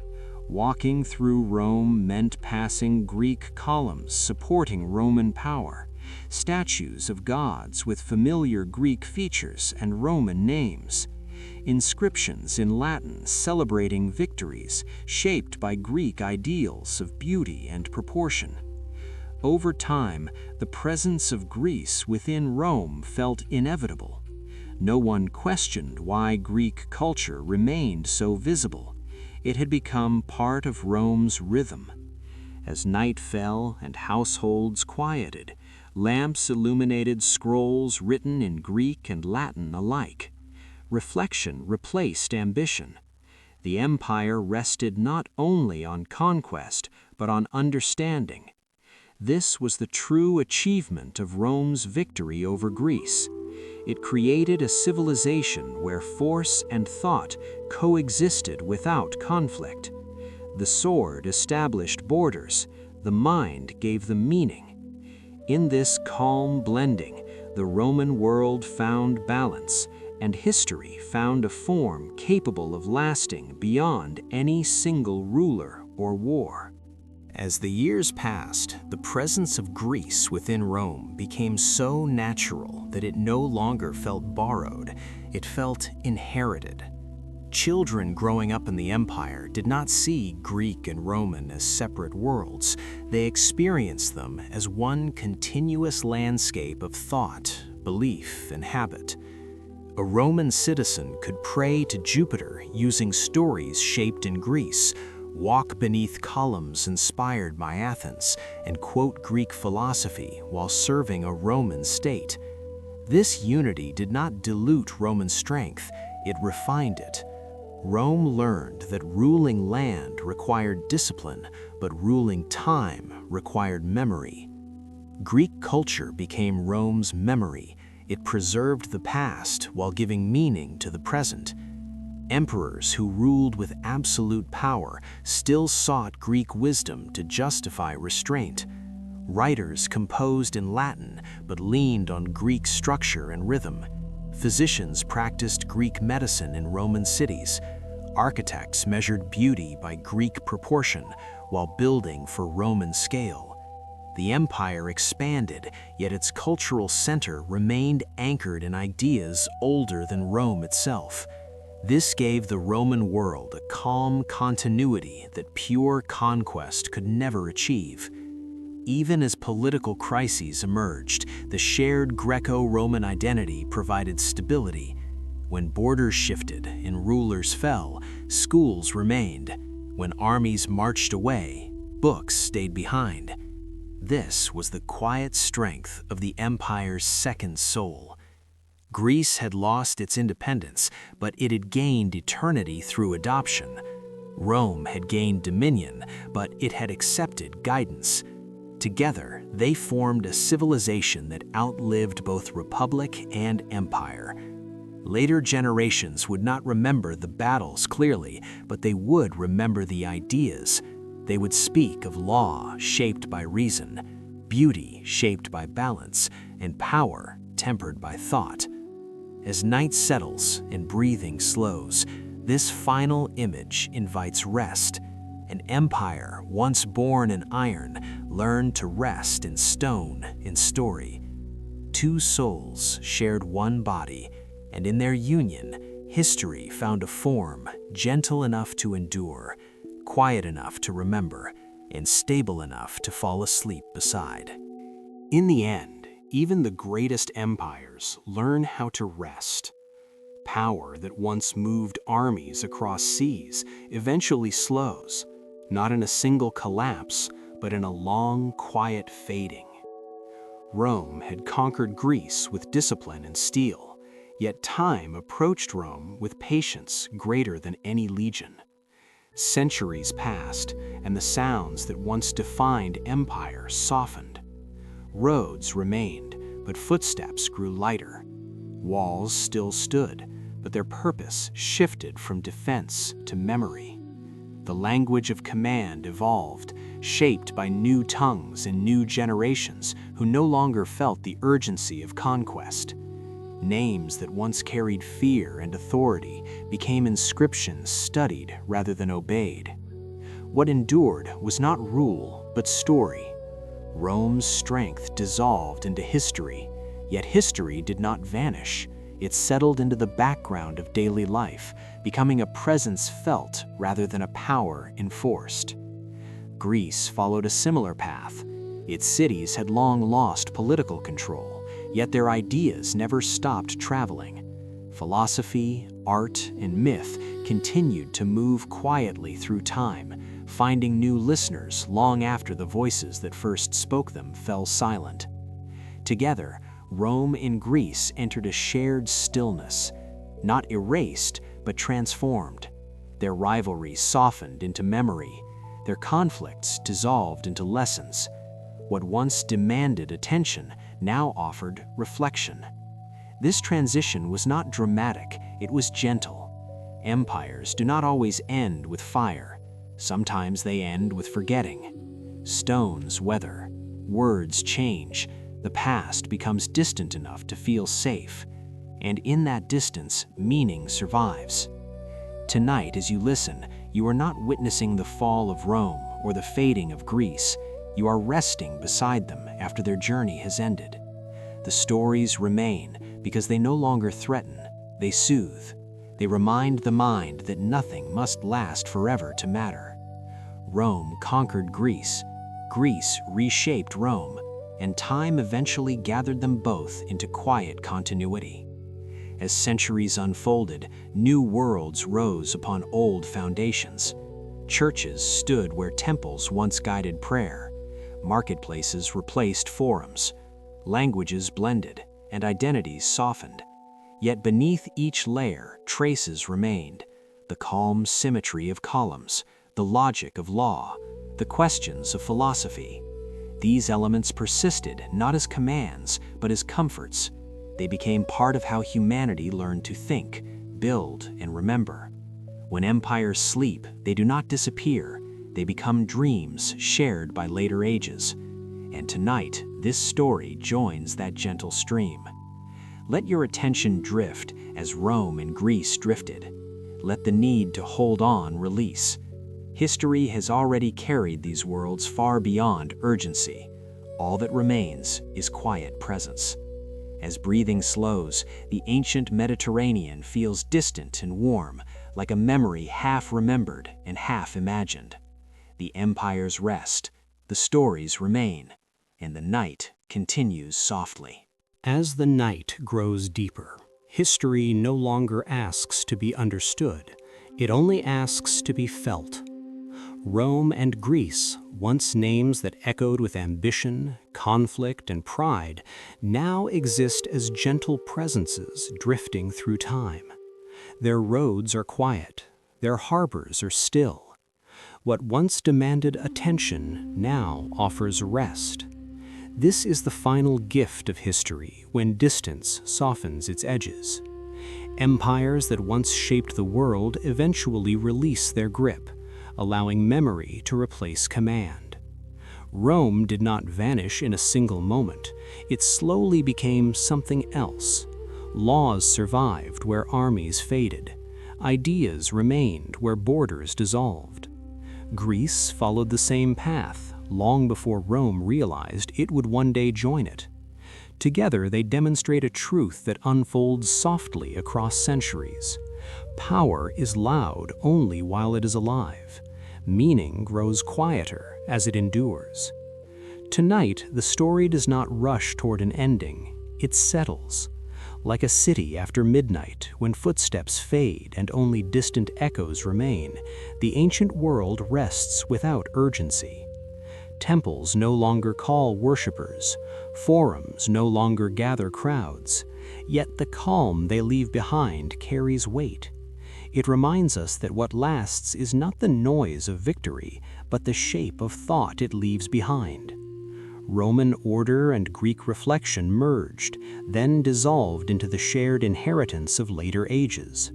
Walking through Rome meant passing Greek columns supporting Roman power, statues of gods with familiar Greek features and Roman names, inscriptions in Latin celebrating victories shaped by Greek ideals of beauty and proportion. Over time, the presence of Greece within Rome felt inevitable. No one questioned why Greek culture remained so visible. It had become part of Rome's rhythm. As night fell and households quieted, lamps illuminated scrolls written in Greek and Latin alike. Reflection replaced ambition. The empire rested not only on conquest, but on understanding. This was the true achievement of Rome's victory over Greece. It created a civilization where force and thought coexisted without conflict. The sword established borders, the mind gave them meaning. In this calm blending, the Roman world found balance, and history found a form capable of lasting beyond any single ruler or war. As the years passed, the presence of Greece within Rome became so natural that it no longer felt borrowed, it felt inherited. Children growing up in the empire did not see Greek and Roman as separate worlds. They experienced them as one continuous landscape of thought, belief, and habit. A Roman citizen could pray to Jupiter using stories shaped in Greece, walk beneath columns inspired by Athens, and quote Greek philosophy while serving a Roman state. This unity did not dilute Roman strength, it refined it. Rome learned that ruling land required discipline, but ruling time required memory. Greek culture became Rome's memory. It preserved the past while giving meaning to the present. Emperors who ruled with absolute power still sought Greek wisdom to justify restraint. Writers composed in Latin but leaned on Greek structure and rhythm. Physicians practiced Greek medicine in Roman cities. Architects measured beauty by Greek proportion while building for Roman scale. The empire expanded, yet its cultural center remained anchored in ideas older than Rome itself. This gave the Roman world a calm continuity that pure conquest could never achieve. Even as political crises emerged, the shared Greco-Roman identity provided stability. When borders shifted and rulers fell, schools remained. When armies marched away, books stayed behind. This was the quiet strength of the empire's second soul. Greece had lost its independence, but it had gained eternity through adoption. Rome had gained dominion, but it had accepted guidance. Together, they formed a civilization that outlived both republic and empire. Later generations would not remember the battles clearly, but they would remember the ideas. They would speak of law shaped by reason, beauty shaped by balance, and power tempered by thought. As night settles and breathing slows, this final image invites rest. An empire once born in iron learned to rest in stone and story. Two souls shared one body, and in their union, history found a form gentle enough to endure, quiet enough to remember, and stable enough to fall asleep beside. In the end, even the greatest empires learn how to rest. Power that once moved armies across seas eventually slows, not in a single collapse, but in a long, quiet fading. Rome had conquered Greece with discipline and steel, yet time approached Rome with patience greater than any legion. Centuries passed, and the sounds that once defined empire softened. Roads remained, but footsteps grew lighter. Walls still stood, but their purpose shifted from defense to memory. The language of command evolved, shaped by new tongues and new generations who no longer felt the urgency of conquest. Names that once carried fear and authority became inscriptions studied rather than obeyed. What endured was not rule, but story. Rome's strength dissolved into history, yet history did not vanish. It settled into the background of daily life, becoming a presence felt rather than a power enforced. Greece followed a similar path. Its cities had long lost political control, yet their ideas never stopped traveling. Philosophy, art, and myth continued to move quietly through time, finding new listeners long after the voices that first spoke them fell silent. Together, Rome and Greece entered a shared stillness, not erased, but transformed. Their rivalry softened into memory, their conflicts dissolved into lessons. What once demanded attention now offered reflection. This transition was not dramatic, it was gentle. Empires do not always end with fire. Sometimes they end with forgetting. Stones weather, words change, the past becomes distant enough to feel safe. And in that distance, meaning survives. Tonight, as you listen, you are not witnessing the fall of Rome or the fading of Greece. You are resting beside them after their journey has ended. The stories remain because they no longer threaten, they soothe. They remind the mind that nothing must last forever to matter. Rome conquered Greece, Greece reshaped Rome, and time eventually gathered them both into quiet continuity. As centuries unfolded, new worlds rose upon old foundations. Churches stood where temples once guided prayer. Marketplaces replaced forums. Languages blended, and identities softened. Yet beneath each layer, traces remained. The calm symmetry of columns, the logic of law, the questions of philosophy. These elements persisted not as commands, but as comforts. They became part of how humanity learned to think, build, and remember. When empires sleep, they do not disappear. They become dreams shared by later ages. And tonight, this story joins that gentle stream. Let your attention drift as Rome and Greece drifted. Let the need to hold on release. History has already carried these worlds far beyond urgency. All that remains is quiet presence. As breathing slows, the ancient Mediterranean feels distant and warm, like a memory half remembered and half imagined. The empires rest, the stories remain, and the night continues softly. As the night grows deeper, history no longer asks to be understood. It only asks to be felt. Rome and Greece, once names that echoed with ambition, conflict, and pride, now exist as gentle presences drifting through time. Their roads are quiet, their harbors are still. What once demanded attention now offers rest. This is the final gift of history when distance softens its edges. Empires that once shaped the world eventually release their grip, allowing memory to replace command. Rome did not vanish in a single moment. It slowly became something else. Laws survived where armies faded. Ideas remained where borders dissolved. Greece followed the same path long before Rome realized it would one day join it. Together, they demonstrate a truth that unfolds softly across centuries. Power is loud only while it is alive. Meaning grows quieter as it endures. Tonight, the story does not rush toward an ending. It settles. Like a city after midnight, when footsteps fade and only distant echoes remain, the ancient world rests without urgency. Temples no longer call worshippers. Forums no longer gather crowds. Yet the calm they leave behind carries weight. It reminds us that what lasts is not the noise of victory, but the shape of thought it leaves behind. Roman order and Greek reflection merged, then dissolved into the shared inheritance of later ages.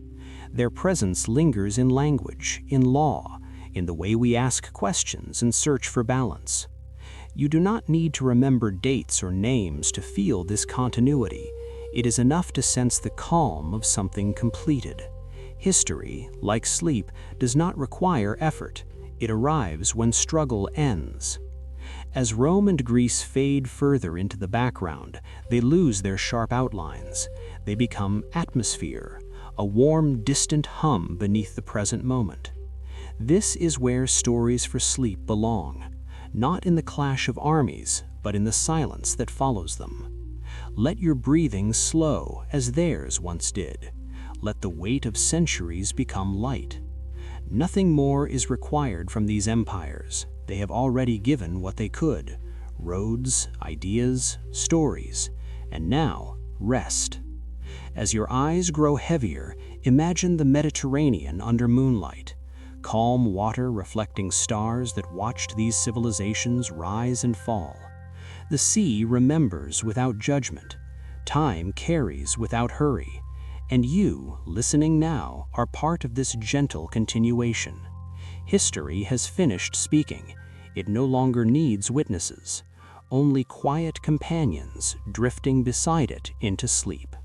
Their presence lingers in language, in law, in the way we ask questions and search for balance. You do not need to remember dates or names to feel this continuity. It is enough to sense the calm of something completed. History, like sleep, does not require effort. It arrives when struggle ends. As Rome and Greece fade further into the background, they lose their sharp outlines. They become atmosphere, a warm, distant hum beneath the present moment. This is where stories for sleep belong, not in the clash of armies, but in the silence that follows them. Let your breathing slow as theirs once did. Let the weight of centuries become light. Nothing more is required from these empires. They have already given what they could: roads, ideas, stories, and now rest. As your eyes grow heavier, imagine the Mediterranean under moonlight, calm water reflecting stars that watched these civilizations rise and fall. The sea remembers without judgment. Time carries without hurry. And you, listening now, are part of this gentle continuation. History has finished speaking. It no longer needs witnesses, only quiet companions drifting beside it into sleep.